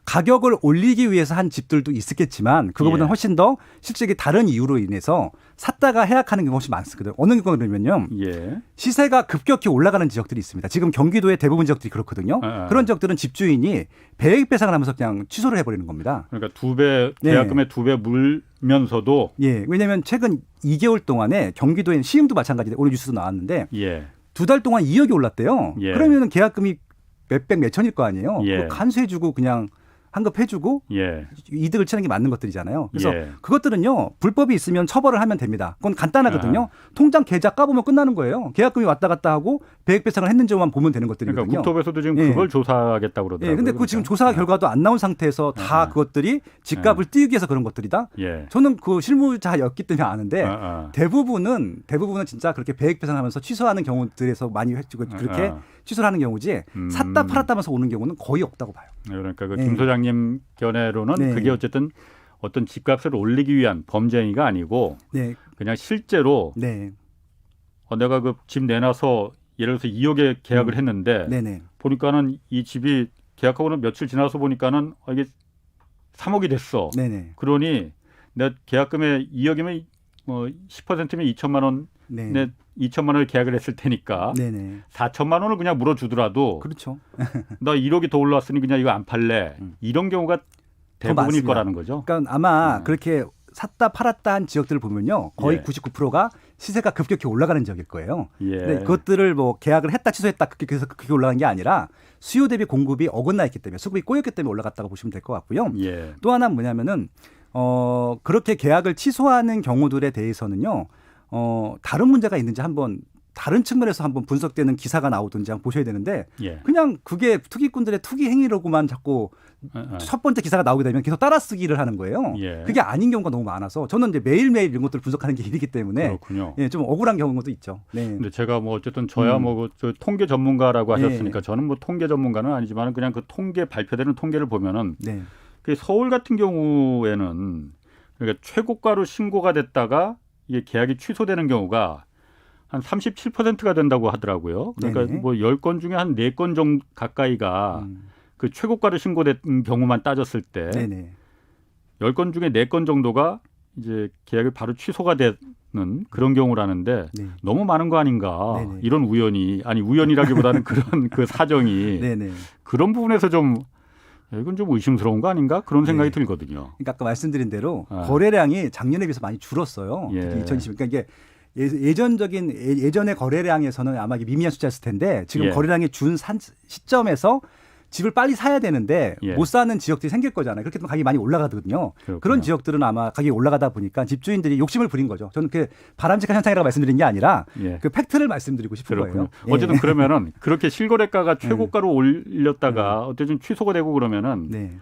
S4: 가격을 올리기 위해서 한 집들도 있었겠지만 그거보다는
S2: 예.
S4: 훨씬 더 실제 다른 이유로 인해서 샀다가 해약하는 경우가 훨씬 많거든요. 어느 경우가 그러면요.
S2: 예.
S4: 시세가 급격히 올라가는 지역들이 있습니다. 지금 경기도의 대부분 지역들이 그렇거든요. 그런 지역들은 집주인이 배액 배상을 하면서 그냥 취소를 해버리는 겁니다.
S2: 그러니까 2배 계약금의 2배 물면서도
S4: 예, 왜냐하면 최근 2개월 동안에 경기도의 시흥도 마찬가지인데 오늘 뉴스도 나왔는데
S2: 예.
S4: 2달 동안 2억이 올랐대요.
S2: 예.
S4: 그러면 계약금이 몇백 몇천일 거 아니에요.
S2: 예.
S4: 그거 간수해주고 그냥 환급해주고
S2: 예.
S4: 이득을 치는 게 맞는 것들이잖아요. 그래서
S2: 예.
S4: 그것들은요 불법이 있으면 처벌을 하면 됩니다. 그건 간단하거든요. 통장 계좌 까보면 끝나는 거예요. 계약금이 왔다 갔다 하고 배액 배상을 했는지만 보면 되는 것들이거든요.
S2: 그러니까 국토부에서도 지금
S4: 예.
S2: 그걸 조사하겠다고 그러더라고요.
S4: 예, 근데 그 지금 조사 결과도 안 나온 상태에서 다 그것들이 집값을 띄우기 위해서 그런 것들이다.
S2: 예.
S4: 저는 그 실무자였기 때문에 아는데
S2: 아.
S4: 대부분은 진짜 그렇게 배액 배상하면서 취소하는 경우들에서 많이 그렇게 취소를 하는 경우지 샀다 팔았다면서 오는 경우는 거의 없다고 봐요.
S2: 그러니까 그
S4: 예.
S2: 김 소장님 견해로는
S4: 네.
S2: 그게 어쨌든 어떤 집값을 올리기 위한 범죄 행위가 아니고
S4: 네,
S2: 그냥 실제로
S4: 네,
S2: 내가 그 집 내놔서 예를 들어서 2억에 계약을 했는데
S4: 네, 네,
S2: 보니까는 이 집이 계약하고는 며칠 지나서 보니까는 이게 3억이 됐어.
S4: 네, 네,
S2: 그러니 내 계약금의 2억이면 10%면 2천만 원,
S4: 네,
S2: 내 2천만 원을 계약을 했을 테니까
S4: 네, 네,
S2: 4천만 원을 그냥 물어주더라도
S4: 그렇죠.
S2: 나 1억이 더 올랐으니 그냥 이거 안 팔래. 이런 경우가 대부분일
S4: 많습니다.
S2: 거라는 거죠.
S4: 그러니까 아마 그렇게 샀다 팔았다 한 지역들을 보면요 거의
S2: 예.
S4: 99%가 시세가 급격히 올라가는 지역일 거예요.
S2: 예.
S4: 근데 그것들을 뭐 계약을 했다 취소했다 그래서 그렇게 올라간 게 아니라 수요 대비 공급이 어긋나 있기 때문에 수급이 꼬였기 때문에 올라갔다고 보시면 될 것 같고요.
S2: 예.
S4: 또 하나는 뭐냐면은 그렇게 계약을 취소하는 경우들에 대해서는요 다른 문제가 있는지 한번 다른 측면에서 한번 분석되는 기사가 나오든지 한번 보셔야 되는데
S2: 예.
S4: 그냥 그게 투기꾼들의 투기 행위로만 자꾸 첫 번째 기사가 나오게 되면 계속 따라쓰기를 하는 거예요.
S2: 예.
S4: 그게 아닌 경우가 너무 많아서 저는 이제 매일매일 이런 것들을 분석하는 게 일이기 때문에
S2: 그렇군요.
S4: 예, 좀 억울한 경우도 있죠. 네.
S2: 근데 제가 뭐 어쨌든 저야 저 통계 전문가라고 하셨으니까 저는 뭐 통계 전문가는 아니지만 그냥 그 통계 발표되는 통계를 보면은
S4: 네.
S2: 그 서울 같은 경우에는 그러니까 최고가로 신고가 됐다가 이게 계약이 취소되는 경우가 한 37%가 된다고 하더라고요. 그러니까
S4: 네네.
S2: 뭐 10건 중에 한 4건 정도 가까이가 그 최고가로 신고된 경우만 따졌을 때
S4: 네네.
S2: 10건 중에 4건 정도가 이제 계약이 바로 취소가 되는 그런 경우라는데
S4: 네.
S2: 너무 많은 거 아닌가.
S4: 네네.
S2: 이런 우연이라기보다는 그런 그 사정이
S4: 네네.
S2: 그런 부분에서 좀 이건 좀 의심스러운 거 아닌가 그런 생각이
S4: 네.
S2: 들거든요.
S4: 그러니까 아까 말씀드린 대로
S2: 아.
S4: 거래량이 작년에 비해서 많이 줄었어요.
S2: 예.
S4: 특히 2020. 그러니까 이게 예전의 거래량에서는 아마 이게 미미한 숫자였을 텐데 지금
S2: 예.
S4: 거래량이 준 시점에서 집을 빨리 사야 되는데
S2: 예.
S4: 못 사는 지역들이 생길 거잖아요. 그렇게 되면 가격이 많이 올라가거든요.
S2: 그렇군요.
S4: 그런 지역들은 아마 가격이 올라가다 보니까 집주인들이 욕심을 부린 거죠. 저는 그 바람직한 현상이라고 말씀드린 게 아니라
S2: 예.
S4: 그 팩트를 말씀드리고 싶은
S2: 그렇군요.
S4: 거예요.
S2: 어쨌든 그러면은 그렇게 실거래가가 최고가로 올렸다가 어쨌든 취소가 되고 그러면은
S4: 네.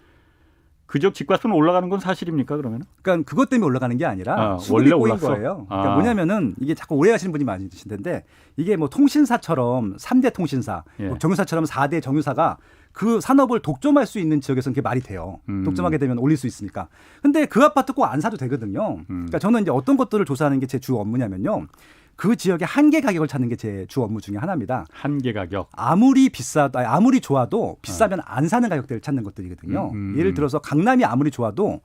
S2: 그 지역 집값은 올라가는 건 사실입니까 그러면?
S4: 그러니까 그것 때문에 올라가는 게 아니라 수급이
S2: 원래
S4: 꼬인
S2: 올랐어?
S4: 거예요. 그러니까
S2: 아.
S4: 뭐냐면은 이게 자꾸 오해하시는 분이 많으신 텐데 이게 뭐 통신사처럼 3대 통신사,
S2: 예.
S4: 뭐 정유사처럼 4대 정유사가 그 산업을 독점할 수 있는 지역에서는 그게 말이 돼요. 독점하게 되면 올릴 수 있으니까. 근데 그 아파트 꼭 안 사도 되거든요. 그러니까 저는 이제 어떤 것들을 조사하는 게 제 주 업무냐면요. 그 지역의 한계 가격을 찾는 게 제 주 업무 중에 하나입니다.
S2: 한계 가격.
S4: 아무리 좋아도 비싸면 안 사는 가격대를 찾는 것들이거든요. 예를 들어서 강남이 아무리 좋아도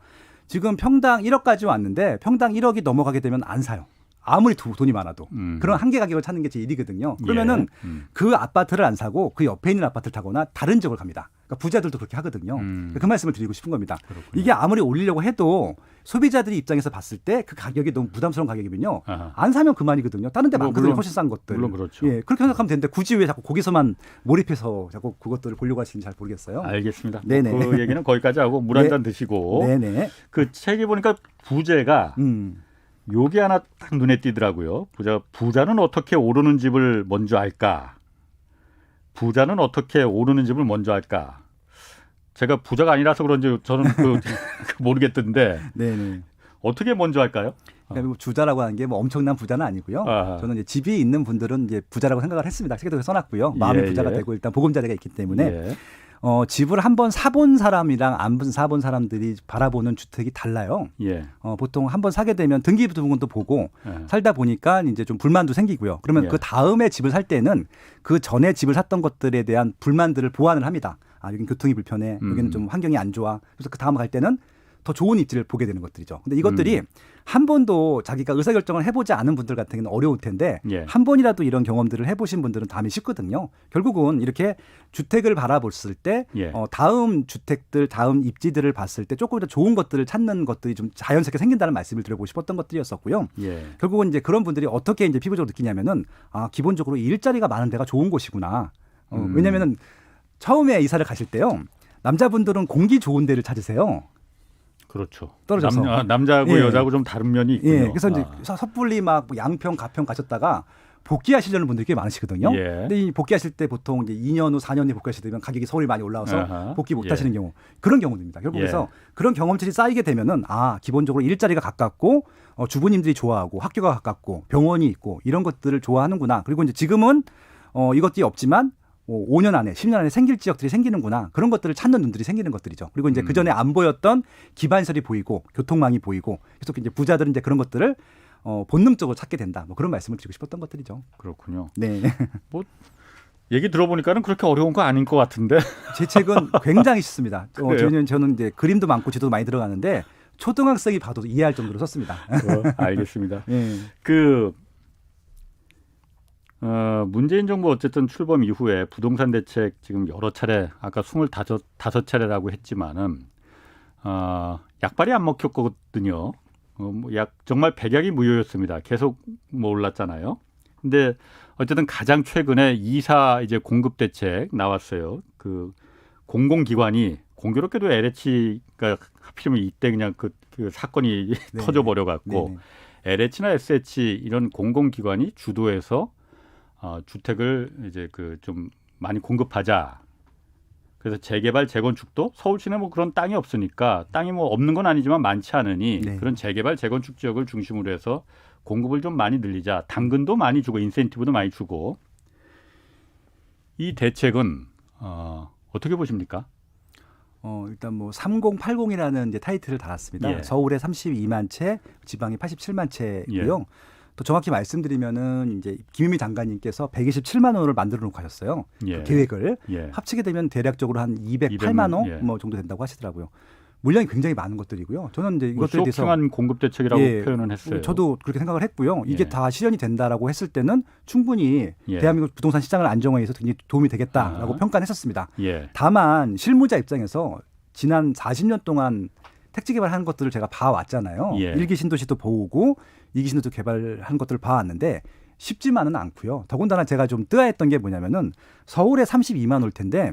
S4: 지금 평당 1억까지 왔는데 평당 1억이 넘어가게 되면 안 사요. 아무리 돈이 많아도 그런 한계 가격을 찾는 게 제 일이거든요. 그러면은 그 아파트를 안 사고 그 옆에 있는 아파트를 타거나 다른 지역을 갑니다. 그러니까 부자들도 그렇게 하거든요. 그 말씀을 드리고 싶은 겁니다.
S2: 그렇군요.
S4: 이게 아무리 올리려고 해도 소비자들이 입장에서 봤을 때 그 가격이 너무 부담스러운 가격이면요.
S2: 아하.
S4: 안 사면 그만이거든요. 다른 데 많거든요. 훨씬 싼 것들.
S2: 물론 그렇죠.
S4: 예, 그렇게 생각하면 되는데 굳이 왜 자꾸 거기서만 몰입해서 자꾸 그것들을 보려고 하시는지 잘 모르겠어요.
S2: 알겠습니다.
S4: 네네.
S2: 그 얘기는 거기까지 하고 물 한 잔 드시고.
S4: 네네.
S2: 그 책에 보니까 부제가
S4: 음.
S2: 요게 하나 딱 눈에 띄더라고요. 부자는 어떻게 오르는 집을 먼저 할까? 부자는 어떻게 오르는 집을 먼저 할까? 제가 부자가 아니라서 그런지 저는 모르겠던데
S4: 네네.
S2: 어떻게 먼저 할까요?
S4: 그러니까 주자라고 하는 게 뭐 엄청난 부자는 아니고요.
S2: 아하.
S4: 저는 이제 집이 있는 분들은 이제 부자라고 생각을 했습니다. 책에도 써놨고요. 마음의
S2: 예,
S4: 부자가
S2: 예.
S4: 되고 일단 보금자리가 있기 때문에
S2: 예.
S4: 집을 한번 사본 사람이랑 안 사본 사람들이 바라보는 주택이 달라요.
S2: 예.
S4: 보통 한번 사게 되면 등기 부분도 보고
S2: 예.
S4: 살다 보니까 이제 좀 불만도 생기고요. 그러면
S2: 예.
S4: 그 다음에 집을 살 때는 그 전에 집을 샀던 것들에 대한 불만들을 보완을 합니다. 여기는 교통이 불편해. 여기는 좀 환경이 안 좋아. 그래서 그 다음 갈 때는 더 좋은 입지를 보게 되는 것들이죠. 근데 이것들이 한 번도 자기가 의사결정을 해보지 않은 분들 같은 경우는 어려울 텐데
S2: 예.
S4: 한 번이라도 이런 경험들을 해보신 분들은 다음이 쉽거든요. 결국은 이렇게 주택을 바라봤을 때
S2: 예.
S4: 다음 주택들, 다음 입지들을 봤을 때 조금 더 좋은 것들을 찾는 것들이 좀 자연스럽게 생긴다는 말씀을 드려보고 싶었던 것들이었었고요.
S2: 예.
S4: 결국은 이제 그런 분들이 어떻게 이제 피부적으로 느끼냐면은 기본적으로 일자리가 많은 데가 좋은 곳이구나. 왜냐면은 처음에 이사를 가실 때요. 남자분들은 공기 좋은 데를 찾으세요.
S2: 그렇죠.
S4: 떨어져서.
S2: 남자하고
S4: 예.
S2: 여자하고 좀 다른 면이 있군요.
S4: 예, 그래서 이제 섣불리 막 양평, 가평 가셨다가 복귀하시려는 분들이 꽤 많으시거든요.
S2: 예.
S4: 근데 이 복귀하실 때 보통 이제 2년 후, 4년 후에 복귀하실 때 되면 가격이 서울이 많이 올라와서
S2: 아하.
S4: 복귀 못
S2: 예.
S4: 하시는 경우. 그런 경우입니다. 결국
S2: 예.
S4: 그래서 그런 경험들이 쌓이게 되면은 기본적으로 일자리가 가깝고 주부님들이 좋아하고 학교가 가깝고 병원이 있고 이런 것들을 좋아하는구나. 그리고 이제 지금은 이것들이 없지만 5년 안에, 10년 안에 생길 지역들이 생기는구나. 그런 것들을 찾는 눈들이 생기는 것들이죠. 그리고 이제 그 전에 안 보였던 기반시설이 보이고 교통망이 보이고 계속 이제 부자들은 이제 그런 것들을 본능적으로 찾게 된다. 뭐 그런 말씀을 드리고 싶었던 것들이죠.
S2: 그렇군요.
S4: 네.
S2: 얘기 들어보니까는 그렇게 어려운 거 아닌 것 같은데.
S4: 제 책은 굉장히 쉽습니다.
S2: 그래요?
S4: 저는 이제 그림도 많고 지도도 많이 들어가는데 초등학생이 봐도 이해할 정도로 썼습니다.
S2: 알겠습니다.
S4: 네.
S2: 문재인 정부 어쨌든 출범 이후에 부동산 대책 지금 여러 차례 아까 25차례라고 했지만은 약발이 안 먹혔거든요. 정말 백약이 무효였습니다. 계속 올랐잖아요. 근데 어쨌든 가장 최근에 이사 이제 공급 대책 나왔어요. 그 공공기관이 공교롭게도 LH가 하필이면 이때 그냥 그 사건이
S4: 네.
S2: 터져버려 갖고
S4: 네.
S2: LH나 SH 이런 공공기관이 주도해서 주택을 이제 좀 많이 공급하자. 그래서 재개발, 재건축도 서울시는 뭐 그런 땅이 없으니까 땅이 뭐 없는 건 아니지만 많지 않으니
S4: 네.
S2: 그런 재개발, 재건축 지역을 중심으로 해서 공급을 좀 많이 늘리자. 당근도 많이 주고 인센티브도 많이 주고. 이 대책은 어떻게 보십니까?
S4: 일단 뭐 3080이라는 이제 타이틀을 달았습니다.
S2: 예.
S4: 서울에 32만 채, 지방에 87만 채고요. 또 정확히 말씀드리면은 이제 김유미 장관님께서 127만 원을 만들어 놓고 하셨어요.
S2: 예.
S4: 그 계획을
S2: 예.
S4: 합치게 되면 대략적으로 한 208만 원
S2: 예.
S4: 뭐 정도 된다고 하시더라고요. 물량이 굉장히 많은 것들이고요. 저는 이제
S2: 뭐
S4: 이것들에 대해서
S2: 쇼킹한 공급 대책이라고 표현은 했어요.
S4: 저도 그렇게 생각을 했고요. 이게
S2: 예.
S4: 다 실현이 된다라고 했을 때는 충분히
S2: 예.
S4: 대한민국 부동산 시장을 안정화에 해서 굉장히 도움이 되겠다라고 평가는 했었습니다.
S2: 예.
S4: 다만 실무자 입장에서 지난 40년 동안 택지 개발하는 것들을 제가 봐왔잖아요.
S2: 예.
S4: 1기 신도시도 보고 2기 신도시 개발한 것들을 봐왔는데 쉽지만은 않고요. 더군다나 제가 좀 뜨아했던 게 뭐냐면은 서울에 32만 올 텐데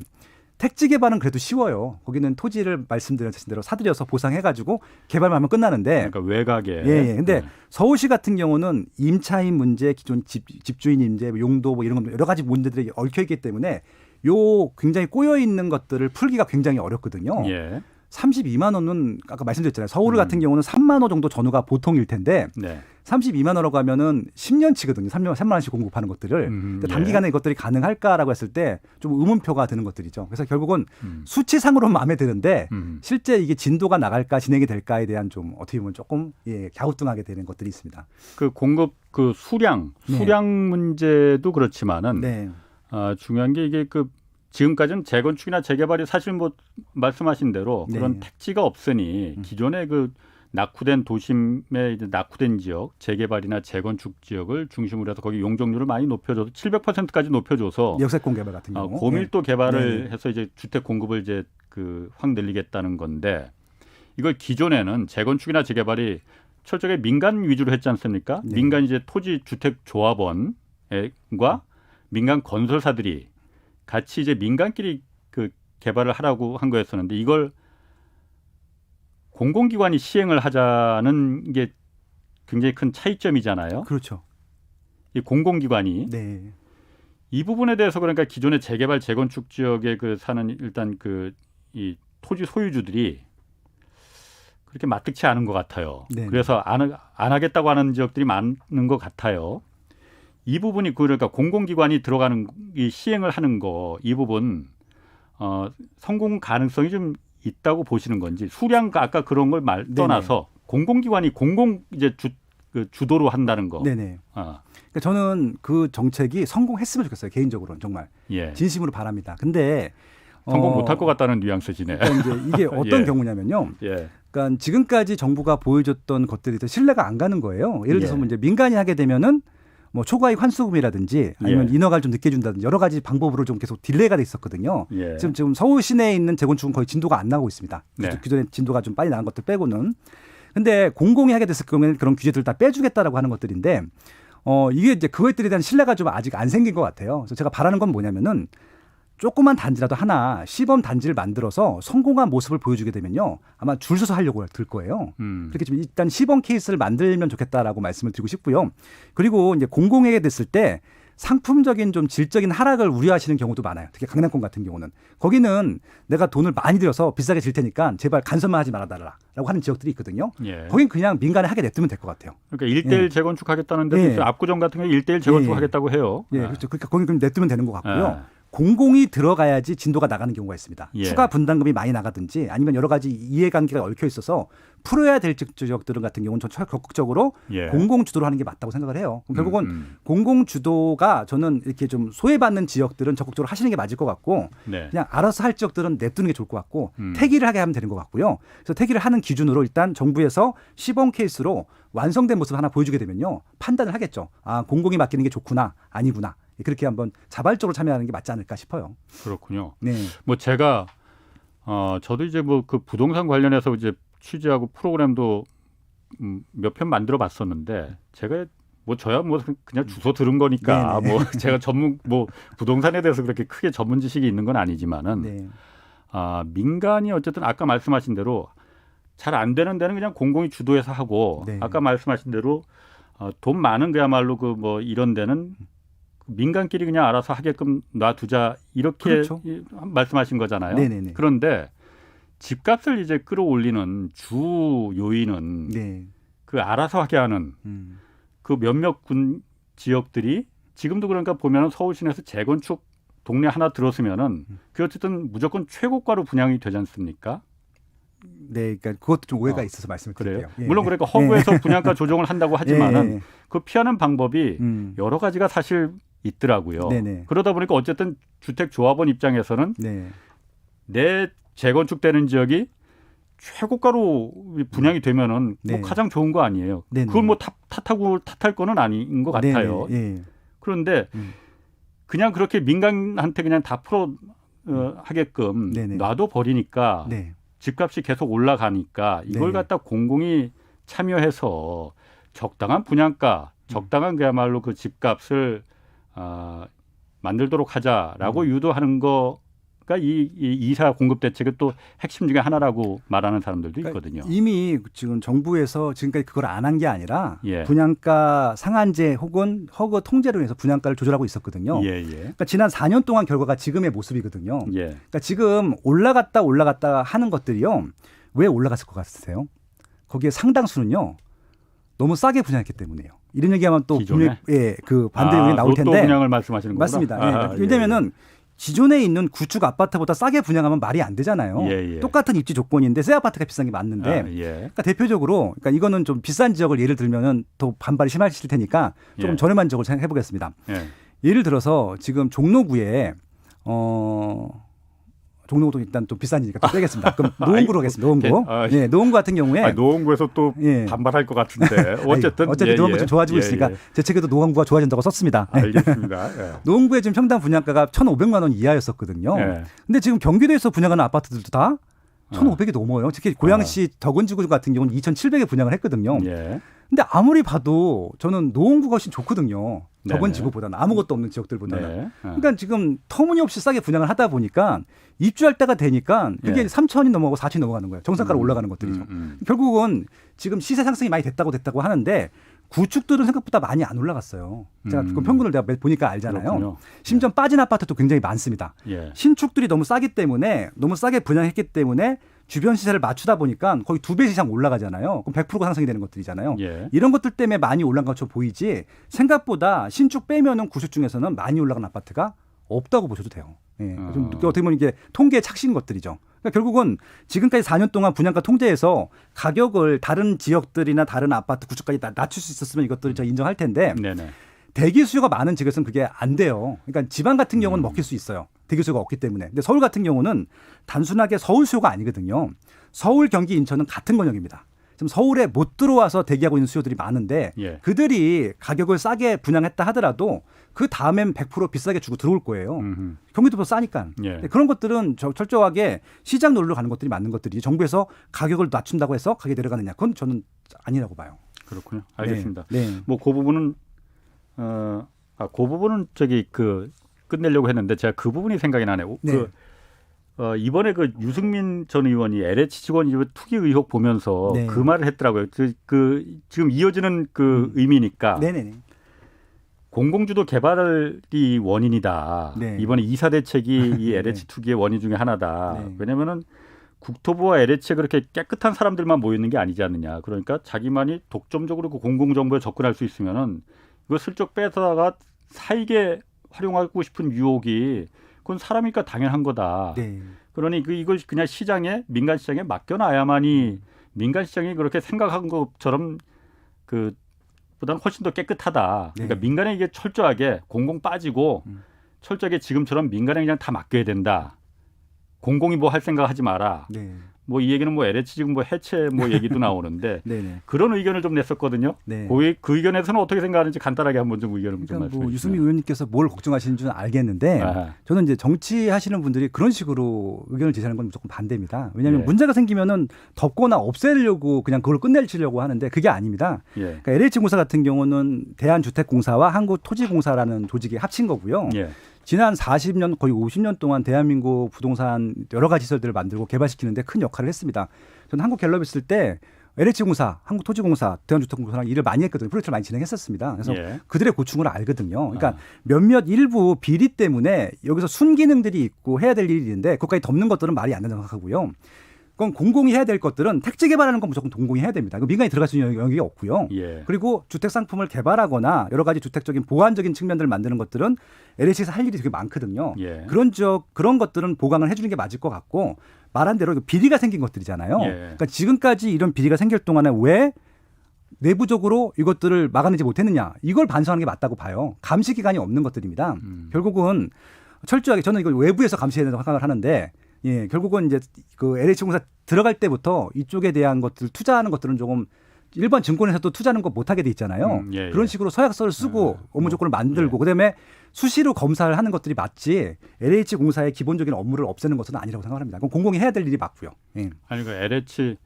S4: 택지 개발은 그래도 쉬워요. 거기는 토지를 말씀드렸던 대로 사들여서 보상해가지고 개발만 하면 끝나는데.
S2: 그러니까 외곽에.
S4: 예. 근데 서울시 같은 경우는 임차인 문제, 기존 집주인 문제, 용도 뭐 이런 것 여러 가지 문제들이 얽혀 있기 때문에 요 굉장히 꼬여 있는 것들을 풀기가 굉장히 어렵거든요.
S2: 예.
S4: 32만 원은 아까 말씀드렸잖아요. 서울 같은 경우는 3만 원 정도 전후가 보통일 텐데
S2: 네.
S4: 32만 원으로 가면은 10년치거든요. 3만 원씩 공급하는 것들을. 근데 단기간에 이것들이 가능할까라고 했을 때 좀 의문표가 드는 것들이죠. 그래서 결국은 수치상으로는 마음에 드는데 실제 이게 진도가 나갈까 진행이 될까에 대한 좀 어떻게 보면 조금 갸우뚱하게 되는 것들이 있습니다.
S2: 그 공급 수량 문제도 그렇지만은
S4: 네.
S2: 중요한 게 이게 지금까지는 재건축이나 재개발이 사실 뭐 말씀하신 대로 그런
S4: 네.
S2: 택지가 없으니 기존의 낙후된 도심의 이제 낙후된 지역, 재개발이나 재건축 지역을 중심으로 해서 거기 용적률을 많이 높여줘서 700%까지 높여줘서
S4: 역세권 개발 같은 경우
S2: 고밀도 개발을
S4: 네.
S2: 해서 이제 주택 공급을 이제 확 늘리겠다는 건데 이걸 기존에는 재건축이나 재개발이 철저하게 민간 위주로 했지 않습니까?
S4: 네.
S2: 민간 이제 토지 주택 조합원과 민간 건설사들이 같이 이제 민간끼리 그 개발을 하라고 한 거였었는데 이걸 공공기관이 시행을 하자는 게 굉장히 큰 차이점이잖아요.
S4: 그렇죠.
S2: 이 공공기관이
S4: 네.
S2: 이 부분에 대해서 그러니까 기존의 재개발 재건축 지역에 사는 일단 이 토지 소유주들이 그렇게 마뜩치 않은 것 같아요.
S4: 네네.
S2: 그래서 안 하겠다고 하는 지역들이 많은 것 같아요. 이 부분이 그러니까 공공기관이 들어가는 이 시행을 하는 거 이 부분 성공 가능성이 좀 있다고 보시는 건지 수량과 아까 그런 걸 떠나서 공공기관이 이제 주도로 한다는 거.
S4: 네네. 그러니까 저는 그 정책이 성공했으면 좋겠어요. 개인적으로는 정말
S2: 예.
S4: 진심으로 바랍니다. 근데
S2: 성공 못할 것 같다는 뉘앙스지네.
S4: 그러니까 이제 이게 어떤
S2: 예.
S4: 경우냐면요.
S2: 예.
S4: 그러니까 지금까지 정부가 보여줬던 것들이 더 신뢰가 안 가는 거예요. 예를 들어서
S2: 예.
S4: 이제 민간이 하게 되면은 뭐 초과이익 환수금이라든지 아니면
S2: 예.
S4: 인허가를 좀 늦게 준다든지 여러 가지 방법으로 좀 계속 딜레이가 돼 있었거든요.
S2: 예.
S4: 지금 서울 시내에 있는 재건축은 거의 진도가 안 나고 있습니다.
S2: 네.
S4: 기존에 진도가 좀 빨리 나간 것들 빼고는. 근데 공공이 하게 됐을 경우에는 그런 규제들을 다 빼주겠다라고 하는 것들인데 이게 이제 그것들에 대한 신뢰가 좀 아직 안 생긴 것 같아요. 그래서 제가 바라는 건 뭐냐면은 조그만 단지라도 하나 시범 단지를 만들어서 성공한 모습을 보여주게 되면요. 아마 줄 서서 하려고 들 거예요. 그렇게 좀 일단 시범 케이스를 만들면 좋겠다라고 말씀을 드리고 싶고요. 그리고 이제 공공에게 됐을 때 상품적인 좀 질적인 하락을 우려하시는 경우도 많아요. 특히 강남권 같은 경우는. 거기는 내가 돈을 많이 들여서 비싸게 질 테니까 제발 간섭만 하지 말아달라라고 하는 지역들이 있거든요.
S2: 예.
S4: 거긴 그냥 민간에 하게 냅두면 될 것 같아요.
S2: 그러니까 1대1 재건축하겠다는데
S4: 예.
S2: 압구정 같은 경우에 1대1 재건축하겠다고 해요.
S4: 예, 그렇죠. 그러니까 거긴 그럼 냅두면 되는 것 같고요.
S2: 아.
S4: 공공이 들어가야지 진도가 나가는 경우가 있습니다.
S2: 예.
S4: 추가 분담금이 많이 나가든지 아니면 여러 가지 이해관계가 얽혀 있어서 풀어야 될 지역들 같은 경우는 전 적극적으로
S2: 예.
S4: 공공 주도로 하는 게 맞다고 생각을 해요. 그럼 결국은 공공 주도가 저는 이렇게 좀 소외받는 지역들은 적극적으로 하시는 게 맞을 것 같고
S2: 네.
S4: 그냥 알아서 할 지역들은 냅두는 게 좋을 것 같고 태기를 하게 하면 되는 것 같고요. 그래서 태기를 하는 기준으로 일단 정부에서 시범 케이스로 완성된 모습을 하나 보여주게 되면요. 판단을 하겠죠. 아, 공공이 맡기는 게 좋구나 아니구나. 그렇게 한번 자발적으로 참여하는 게 맞지 않을까 싶어요.
S2: 그렇군요.
S4: 네.
S2: 뭐 제가 저도 이제 뭐 그 부동산 관련해서 이제 취재하고 프로그램도 몇 편 만들어 봤었는데 제가 뭐 저야 뭐 그냥 주소 들은 거니까
S4: 네네.
S2: 뭐 제가 뭐 부동산에 대해서 그렇게 크게 전문 지식이 있는 건 아니지만은
S4: 네.
S2: 민간이 어쨌든 아까 말씀하신 대로 잘 안 되는 데는 그냥 공공이 주도해서 하고
S4: 네.
S2: 아까 말씀하신 대로 돈 많은 그야말로 그 뭐 이런 데는 민간끼리 그냥 알아서 하게끔 놔두자 이렇게
S4: 그렇죠.
S2: 말씀하신 거잖아요.
S4: 네네네.
S2: 그런데 집값을 이제 끌어올리는 주 요인은
S4: 네.
S2: 그 알아서 하게 하는 그 몇몇 군 지역들이 지금도 그러니까 보면은 서울 시내에서 재건축 동네 하나 들었으면은 그 어쨌든 무조건 최고가로 분양이 되지 않습니까?
S4: 네, 그러니까 그것도 좀 오해가 있어서 말씀을
S2: 그래요.
S4: 드릴게요. 예.
S2: 물론 그러니까 허브에서 분양가 조정을 한다고 하지만은
S4: 예.
S2: 그 피하는 방법이 여러 가지가 사실 있더라고요.
S4: 네네.
S2: 그러다 보니까 어쨌든 주택 조합원 입장에서는
S4: 네.
S2: 내 재건축되는 지역이 최고가로 분양이 되면은
S4: 네.
S2: 뭐 가장 좋은 거 아니에요.
S4: 네네.
S2: 그걸 뭐 탓할 거는 아닌 것 같아요.
S4: 네네. 예.
S2: 그런데 그냥 그렇게 민간한테 그냥 다 풀어 하게끔
S4: 네네.
S2: 놔둬 버리니까
S4: 네.
S2: 집값이 계속 올라가니까 이걸
S4: 네.
S2: 갖다 공공이 참여해서 적당한 분양가, 적당한 그야말로 그 집값을 만들도록 하자라고 유도하는 거가 이 이사 공급 대책의 또 핵심 중에 하나라고 말하는 사람들도 있거든요.
S4: 그러니까 이미 지금 정부에서 지금까지 그걸 안 한 게 아니라
S2: 예.
S4: 분양가 상한제 혹은 허그 통제로 인해서 분양가를 조절하고 있었거든요.
S2: 예, 예.
S4: 그러니까 지난 4년 동안 결과가 지금의 모습이거든요.
S2: 예.
S4: 그러니까 지금 올라갔다 하는 것들이요. 왜 올라갔을 것 같으세요? 거기에 상당수는요. 너무 싸게 분양했기 때문이에요. 이런 얘기하면 또
S2: 기존에?
S4: 분명히 그 반대 용이 나올 텐데.
S2: 로또 분양을 말씀하시는 거구나.
S4: 맞습니다. 왜냐면은 기존에 있는 구축 아파트보다 싸게 분양하면 말이 안 되잖아요.
S2: 예, 예.
S4: 똑같은 입지 조건인데 새 아파트가 비싼 게 맞는데.
S2: 예.
S4: 그러니까 대표적으로 그러니까 이거는 좀 비싼 지역을 예를 들면은 더 반발이 심하실 테니까 조금
S2: 예.
S4: 저렴한 지역을 생각해 보겠습니다.
S2: 예.
S4: 예를 들어서 지금 종로구에 종로도 일단 또 비싸니까 또 빼겠습니다. 그럼 노원구로 하겠습니다. 노원구. 예, 노원구 같은 경우에
S2: 노원구에서 또
S4: 예.
S2: 반발할 것 같은데 어쨌든
S4: 노원구 좀 좋아지고 있으니까 제 책에도 노원구가 좋아진다고 썼습니다.
S2: 알겠습니다. 예.
S4: 노원구의 지금 평당 분양가가 1,500만 원 이하였었거든요.
S2: 예.
S4: 근데 지금 경기도에서 분양하는 아파트들도 다 1,500이 넘어요. 특히 고양시 덕은지구 같은 경우는 2,700에 분양을 했거든요.
S2: 예.
S4: 근데 아무리 봐도 저는 노원구가 훨씬 좋거든요.
S2: 네네.
S4: 덕은지구보다는 아무것도 없는 지역들보다는.
S2: 네.
S4: 그러니까 지금 터무니없이 싸게 분양을 하다 보니까 입주할 때가 되니까 그게
S2: 예.
S4: 3천이 넘어가고 4천이 넘어가는 거예요. 정상가로 올라가는 것들이죠. 결국은 지금 시세 상승이 많이 됐다고 하는데 구축들은 생각보다 많이 안 올라갔어요. 제가 그 평균을 내가 보니까 알잖아요.
S2: 그렇군요.
S4: 심지어 빠진 아파트도 굉장히 많습니다.
S2: 예.
S4: 신축들이 너무 싸기 때문에 너무 싸게 분양했기 때문에 주변 시세를 맞추다 보니까 거의 2배 이상 올라가잖아요. 그럼 100%가 상승이 되는 것들이잖아요.
S2: 예.
S4: 이런 것들 때문에 많이 올라간 것처럼 보이지 생각보다 신축 빼면은 구축 중에서는 많이 올라간 아파트가 없다고 보셔도 돼요. 예. 좀 어떻게 보면 이게 통계에 착신 것들이죠. 그러니까 결국은 지금까지 4년 동안 분양가 통제에서 가격을 다른 지역들이나 다른 아파트 구축까지 낮출 수 있었으면 이것들을 제가 인정할 텐데
S2: 네네.
S4: 대기 수요가 많은 지역에서는 그게 안 돼요. 그러니까 지방 같은 경우는 먹힐 수 있어요. 대기 수요가 없기 때문에. 근데 서울 같은 경우는 단순하게 서울 수요가 아니거든요. 서울, 경기, 인천은 같은 권역입니다. 지금 서울에 못 들어와서 대기하고 있는 수요들이 많은데
S2: 예.
S4: 그들이 가격을 싸게 분양했다 하더라도 그 다음엔 100% 비싸게 주고 들어올 거예요. 경기도보다 싸니까.
S2: 예.
S4: 그런 것들은 철저하게 시장 논리로 가는 것들이 맞는 것들이 정부에서 가격을 낮춘다고 해서 가격이 내려가느냐. 그건 저는 아니라고 봐요.
S2: 그렇군요. 알겠습니다.
S4: 네. 네.
S2: 뭐 그 부분은 그 부분은 끝내려고 했는데 제가 그 부분이 생각이 나네요.
S4: 네.
S2: 이번에 그 유승민 전 의원이 LH 직원 투기 의혹 보면서
S4: 네.
S2: 그 말을 했더라고요. 지금 이어지는 의미니까
S4: 네네네.
S2: 공공주도 개발이 원인이다.
S4: 네.
S2: 이번에 이사 대책이 이 LH 투기의 원인 중에 하나다.
S4: 네.
S2: 왜냐하면은 국토부와 LH에 그렇게 깨끗한 사람들만 모여 있는 게 아니지 않느냐. 그러니까 자기만이 독점적으로 그 공공정보에 접근할 수 있으면은 이거 슬쩍 뺏어다가 사익에 활용하고 싶은 유혹이 그건 사람이니까 당연한 거다.
S4: 네.
S2: 그러니 이걸 그냥 민간 시장에 맡겨놔야만이 민간 시장이 그렇게 생각한 것처럼 보다는 훨씬 더 깨끗하다. 그러니까
S4: 네.
S2: 민간에 이게 철저하게 공공 빠지고 철저하게 지금처럼 민간에 그냥 다 맡겨야 된다. 공공이 뭐 할 생각 하지 마라.
S4: 네.
S2: 뭐 이 얘기는 뭐 LH 지금 뭐 해체 얘기도 나오는데
S4: 네네.
S2: 그런 의견을 좀 냈었거든요.
S4: 네.
S2: 그 의견에서는 어떻게 생각하는지 간단하게 한번 좀 의견을 좀
S4: 그러니까
S2: 말씀해
S4: 뭐
S2: 주시면.
S4: 유승민 의원님께서 뭘 걱정하시는 줄 알겠는데
S2: 아하.
S4: 저는 이제 정치하시는 분들이 그런 식으로 의견을 제시하는 건 무조건 반대입니다. 왜냐하면
S2: 예.
S4: 문제가 생기면은 덮거나 없애려고 그냥 그걸 끝내려고 하는데 그게 아닙니다.
S2: 예.
S4: 그러니까 LH공사 같은 경우는 대한주택공사와 한국토지공사라는 조직이 합친 거고요.
S2: 예.
S4: 지난 40년 거의 50년 동안 대한민국 부동산 여러 가지 시설들을 만들고 개발시키는데 큰 역할을 했습니다. 저는 한국갤럽 있을 때 LH공사, 한국토지공사, 대한주택공사랑 일을 많이 했거든요. 프로젝트를 많이 진행했었습니다. 그래서
S2: 예.
S4: 그들의 고충을 알거든요. 그러니까 몇몇 일부 비리 때문에 여기서 순기능들이 있고 해야 될 일이 있는데 그것까지 덮는 것들은 말이 안 된다고 생각하고요. 그건 공공이 해야 될 것들은 택지 개발하는 건 무조건 공공이 해야 됩니다. 민간이 들어갈 수 있는 영역이 없고요.
S2: 예.
S4: 그리고 주택 상품을 개발하거나 여러 가지 주택적인 보완적인 측면들을 만드는 것들은 LH에서 할 일이 되게 많거든요.
S2: 예.
S4: 그런 것들은 보강을 해주는 게 맞을 것 같고 말한 대로 비리가 생긴 것들이잖아요.
S2: 예.
S4: 그러니까 지금까지 이런 비리가 생길 동안에 왜 내부적으로 이것들을 막아내지 못했느냐 이걸 반성하는 게 맞다고 봐요. 감시 기관이 없는 것들입니다. 결국은 철저하게 저는 이걸 외부에서 감시해야 된다고 생각을 하는데 예, 결국은 이제 그 LH공사 들어갈 때부터 이쪽에 대한 것들 투자하는 것들은 조금 일반 증권에서도 투자하는 거 못하게 돼 있잖아요.
S2: 예, 예.
S4: 그런 식으로 서약서를 쓰고 업무 조건을 만들고 그다음에 수시로 검사를 하는 것들이 맞지 LH공사의 기본적인 업무를 없애는 것은 아니라고 생각합니다. 그건 공공이 해야 될 일이 맞고요. 예.
S2: 아니 그 LH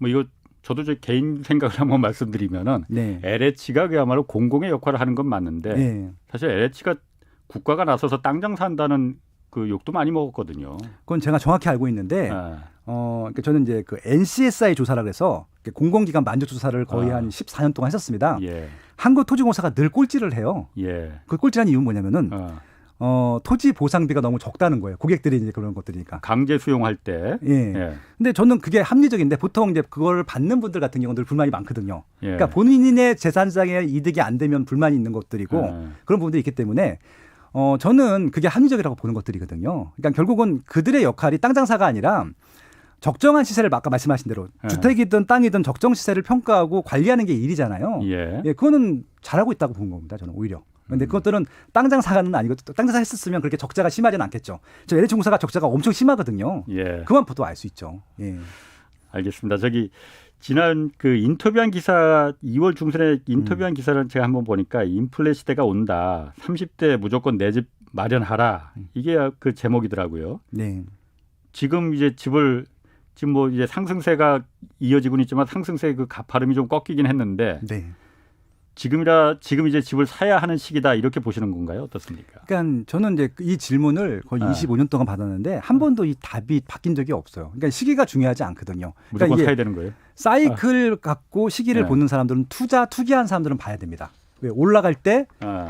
S2: 이거 저도 제 개인 생각을 한번 말씀드리면은
S4: 네.
S2: LH가 그야말로 공공의 역할을 하는 건 맞는데
S4: 예.
S2: 사실 LH가 국가가 나서서 땅 장사한다는 그 욕도 많이 먹었거든요.
S4: 그건 제가 정확히 알고 있는데 그러니까 저는 이제 그 NCSI 조사라 그래서 공공기관 만족 조사를 거의 한 14년 동안 했었습니다.
S2: 예.
S4: 한국토지공사가 늘 꼴찌를 해요.
S2: 예.
S4: 그 꼴찌라는 이유는 뭐냐면은 토지 보상비가 너무 적다는 거예요. 고객들이 이제 그런 것들이니까.
S2: 강제 수용할 때.
S4: 예.
S2: 예.
S4: 근데 저는 그게 합리적인데 보통 이제 그걸 받는 분들 같은 경우는 늘 불만이 많거든요.
S2: 예.
S4: 그러니까 본인의 재산상의 이득이 안 되면 불만이 있는 것들이고 그런 부분들이 있기 때문에 저는 그게 합리적이라고 보는 것들이거든요. 그러니까 결국은 그들의 역할이 땅 장사가 아니라 적정한 시세를 아까 말씀하신 대로 주택이든 땅이든 적정 시세를 평가하고 관리하는 게 일이잖아요.
S2: 예.
S4: 예, 그거는 잘하고 있다고 보는 겁니다. 저는 오히려. 근데 그것들은 땅 장사는 아니고 땅 장사 했었으면 그렇게 적자가 심하지는 않겠죠. 저 LH 공사가 적자가 엄청 심하거든요.
S2: 예.
S4: 그만 봐도 알 수 있죠. 예.
S2: 알겠습니다. 저기 지난 그 인터뷰한 기사 2월 중순에 인터뷰한 기사를 제가 한번 보니까 인플레 시대가 온다. 30대 무조건 내 집 마련하라. 이게 그 제목이더라고요.
S4: 네.
S2: 지금 이제 집을 지금 뭐 이제 상승세가 이어지고는 있지만 상승세 그 가파름이 좀 꺾이긴 했는데
S4: 네.
S2: 지금 이제 집을 사야 하는 시기다 이렇게 보시는 건가요? 어떻습니까?
S4: 그러니까 저는 이제 이 질문을 거의 25년 동안 받았는데 한 번도 이 답이 바뀐 적이 없어요. 그러니까 시기가 중요하지 않거든요. 그러니까
S2: 무조건
S4: 이게
S2: 사야 되는 거예요?
S4: 사이클 갖고 시기를
S2: 네.
S4: 보는 사람들은 투기한 사람들은 봐야 됩니다. 왜 올라갈 때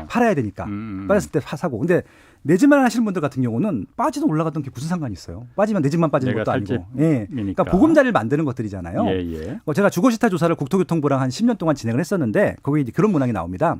S4: 팔아야 되니까 빠졌을 때 사고. 근데 내 집만 하시는 분들 같은 경우는 빠지든 올라가든 게 무슨 상관이 있어요. 빠지면 내 집만 빠지는 것도 아니고. 예. 그러니까 보금자리를 만드는 것들이잖아요.
S2: 예.
S4: 제가 주거시타 조사를 국토교통부랑 한 10년 동안 진행을 했었는데 거기 이제 그런 문항이 나옵니다.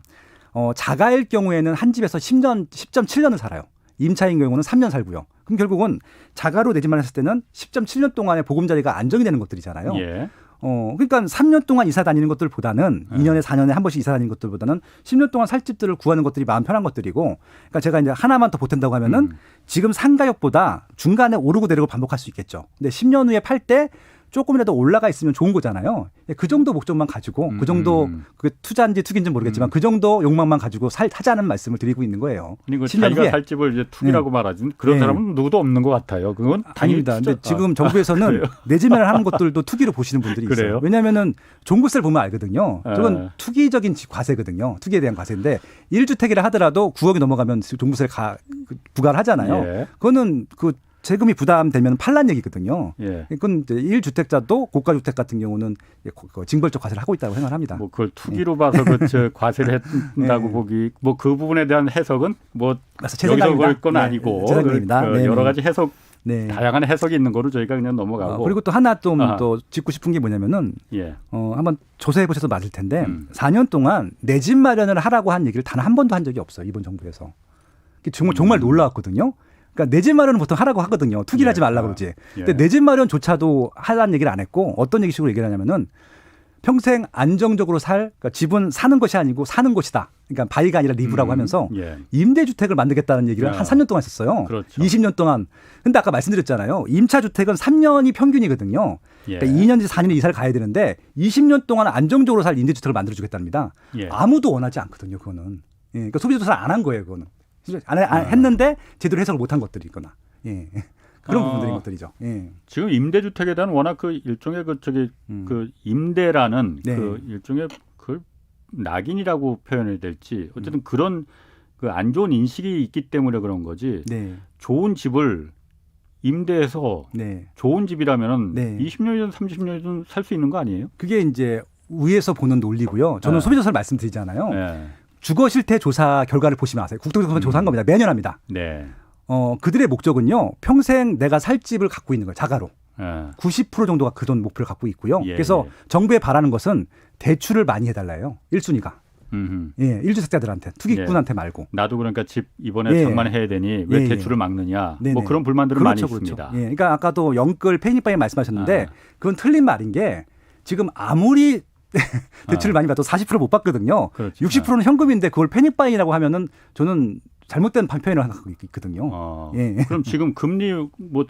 S4: 자가일 경우에는 한 집에서 10.7년을 살아요. 임차인 경우는 3년 살고요. 그럼 결국은 자가로 내 집만 했을 때는 10.7년 동안의 보금자리가 안정이 되는 것들이잖아요.
S2: 예.
S4: 그러니까 3년 동안 이사 다니는 것들보다는 2년에 4년에 한 번씩 이사 다니는 것들보다는 10년 동안 살 집들을 구하는 것들이 마음 편한 것들이고, 그러니까 제가 이제 하나만 더 보탠다고 하면은 지금 상가격보다 중간에 오르고 내리고 반복할 수 있겠죠. 근데 10년 후에 팔 때 조금이라도 올라가 있으면 좋은 거잖아요. 그 정도 목적만 가지고 그 정도 그게 투자인지 투기인지 모르겠지만 그 정도 욕망만 가지고 하자는 말씀을 드리고 있는 거예요.
S2: 그리고
S4: 10년
S2: 자기가
S4: 후에.
S2: 살 집을 이제 투기라고 말하지 그런 사람은 누구도 없는 것 같아요. 그건
S4: 아닙니다. 근데 지금 정부에서는 내 집을 하는 것들도 투기로 보시는 분들이 있어요.
S2: 그래요?
S4: 왜냐하면은 종부세를 보면 알거든요. 저건 투기적인 과세거든요. 투기에 대한 과세인데 1주택이라 하더라도 9억이 넘어가면 종부세를 부과를 하잖아요.
S2: 예.
S4: 그거는 그 세금이 부담되면 판란 얘기거든요.
S2: 예.
S4: 그건 이제 1주택자도 고가주택 같은 경우는 징벌적 과세를 하고 있다고 생각합니다.
S2: 뭐 그걸 투기로 봐서 그 과세를 한다고 보기 뭐 그 부분에 대한 해석은 뭐 여기서 볼 건 아니고
S4: 제 생각입니다.
S2: 여러 가지 해석
S4: 네.
S2: 다양한 해석이 있는 거로 저희가 그냥 넘어가고
S4: 그리고 또 하나 좀 또 짚고 싶은 게 뭐냐면은
S2: 예.
S4: 한번 조사해 보셔도 맞을 텐데 4년 동안 내 집 마련을 하라고 한 얘기를 단 한 번도 한 적이 없어요. 이번 정부에서. 정말 놀라웠거든요. 그러니까 내 집 마련은 보통 하라고 하거든요. 투기를 하지 말라고 그러지. 근데 내 집 마련조차도 하라는 얘기를 안 했고 어떤 얘기식으로 얘기를 하냐면은 평생 안정적으로 그러니까 집은 사는 것이 아니고 사는 곳이다. 그러니까 바이가 아니라 리브라고 하면서 임대주택을 만들겠다는 얘기를 한 3년 동안 했었어요.
S2: 그렇죠.
S4: 20년 동안. 근데 아까 말씀드렸잖아요. 임차주택은 3년이 평균이거든요. 그러니까 2년에서 4년에 이사를 가야 되는데 20년 동안 안정적으로 살 임대주택을 만들어주겠답니다. 아무도 원하지 않거든요. 그거는. 그러니까 소비조사를 안 한 거예요. 그거는. 안 했는데 제대로 해석을 못한 것들이 있거나 그런 부분들인 것들이죠.
S2: 지금 임대주택에 대한 워낙 그 일종의 그 임대라는
S4: 네.
S2: 그 일종의 그 낙인이라고 표현해야 될지 어쨌든 그런 그 안 좋은 인식이 있기 때문에 그런 거지.
S4: 네.
S2: 좋은 집을 임대해서
S4: 네.
S2: 좋은 집이라면은
S4: 네.
S2: 20년이든 30년이든 살 수 있는 거 아니에요?
S4: 그게 이제 위에서 보는 논리고요. 저는 소비조사를 말씀드리잖아요.
S2: 네.
S4: 주거 실태 조사 결과를 보시면 아세요. 국토교통부가 조사한 겁니다. 매년 합니다.
S2: 네.
S4: 그들의 목적은요. 평생 내가 살 집을 갖고 있는 거예요. 자가로.
S2: 네.
S4: 90% 정도가 그 돈 목표를 갖고 있고요.
S2: 예,
S4: 그래서 정부에 바라는 것은 대출을 많이 해달라요. 1순위가. 1주택자들한테 투기꾼한테 말고.
S2: 나도 그러니까 집 이번에 장만해야 되니 왜 대출을 막느냐. 뭐 그런 불만들은 많이 있습니다.
S4: 그러니까 아까도 영끌 페니빠이 말씀하셨는데 그건 틀린 말인 게 지금 아무리 대출을 많이 받아도 40% 못 받거든요.
S2: 그렇죠.
S4: 60%는 현금인데 그걸 패닉바이라고 하면은 저는 잘못된 표현을 하고 있거든요.
S2: 그럼 지금 금리 뭐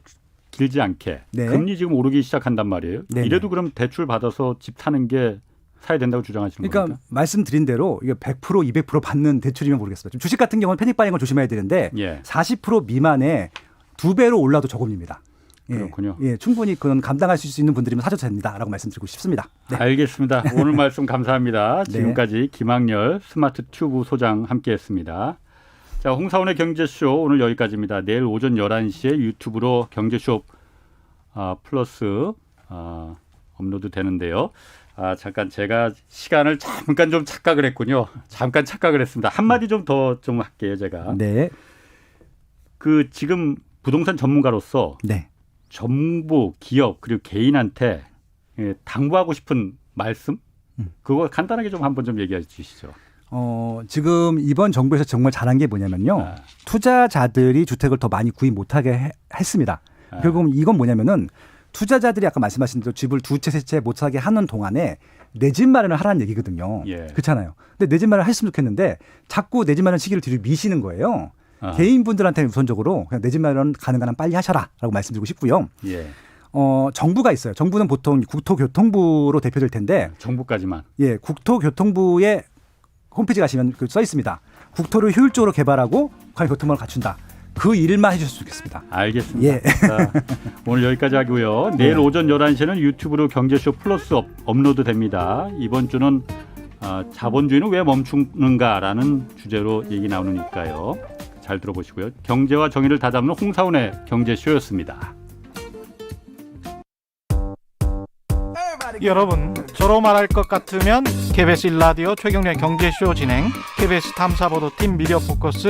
S2: 길지 않게 금리 지금 오르기 시작한단 말이에요. 이래도 그럼 대출 받아서 집 사는 게 사야 된다고 주장하시는 겁니까?
S4: 그러니까 말씀드린 대로 이게 100% 200% 받는 대출이면 모르겠어요. 주식 같은 경우는 패닉바이잉을 조심해야 되는데 40% 미만에 2배로 올라도 저금리입니다.
S2: 그렇군요.
S4: 충분히 그건 감당하실 수 있는 분들이면 사셔도 됩니다라고 말씀드리고 싶습니다. 네.
S2: 알겠습니다. 오늘 말씀 감사합니다. 지금까지 김학렬 스마트 튜브 소장 함께했습니다. 자, 홍사원의 경제쇼 오늘 여기까지입니다. 내일 오전 11시에 유튜브로 경제쇼 플러스 업로드 되는데요. 잠깐 제가 시간을 잠깐 좀 착각을 했군요. 잠깐 착각을 했습니다. 한마디 좀 더 좀 할게요, 제가.
S4: 네.
S2: 그 지금 부동산 전문가로서 정부, 기업 그리고 개인한테 당부하고 싶은 말씀? 그거 간단하게 좀 한번 좀 얘기해 주시죠.
S4: 지금 이번 정부에서 정말 잘한 게 뭐냐면요. 투자자들이 주택을 더 많이 구입 못하게 했습니다. 결국은 이건 뭐냐면은 투자자들이 아까 말씀하신 대로 집을 두 채, 세 채 못 사게 하는 동안에 내 집 마련을 하라는 얘기거든요.
S2: 예.
S4: 그렇잖아요. 근데 내 집 마련을 하셨으면 좋겠는데 자꾸 내 집 마련 시기를 뒤로 미시는 거예요.
S2: 아.
S4: 개인분들한테는 우선적으로 그냥 내 집 마련 가능한 한 빨리 하셔라라고 말씀드리고 싶고요.
S2: 예.
S4: 정부가 있어요. 정부는 보통 국토교통부로 대표될 텐데,
S2: 정부까지만.
S4: 예, 국토교통부의 홈페이지 가시면 써 있습니다. 국토를 효율적으로 개발하고 관련 교통망을 갖춘다. 그 일만 해주셨으면 좋겠습니다.
S2: 알겠습니다.
S4: 예.
S2: 자, 오늘 여기까지 하고요. 내일 오전 11시에는 유튜브로 경제쇼 플러스 업로드 됩니다. 이번 주는 자본주의는 왜 멈추는가라는 주제로 얘기 나누니까요. 잘 들어보시고요. 경제와 정의를 다잡는 홍사훈의 경제쇼였습니다.
S5: 여러분, 저로 말할 것 같으면 KBS 1라디오 최경련 경제쇼 진행, KBS 탐사보도팀 미디어 포커스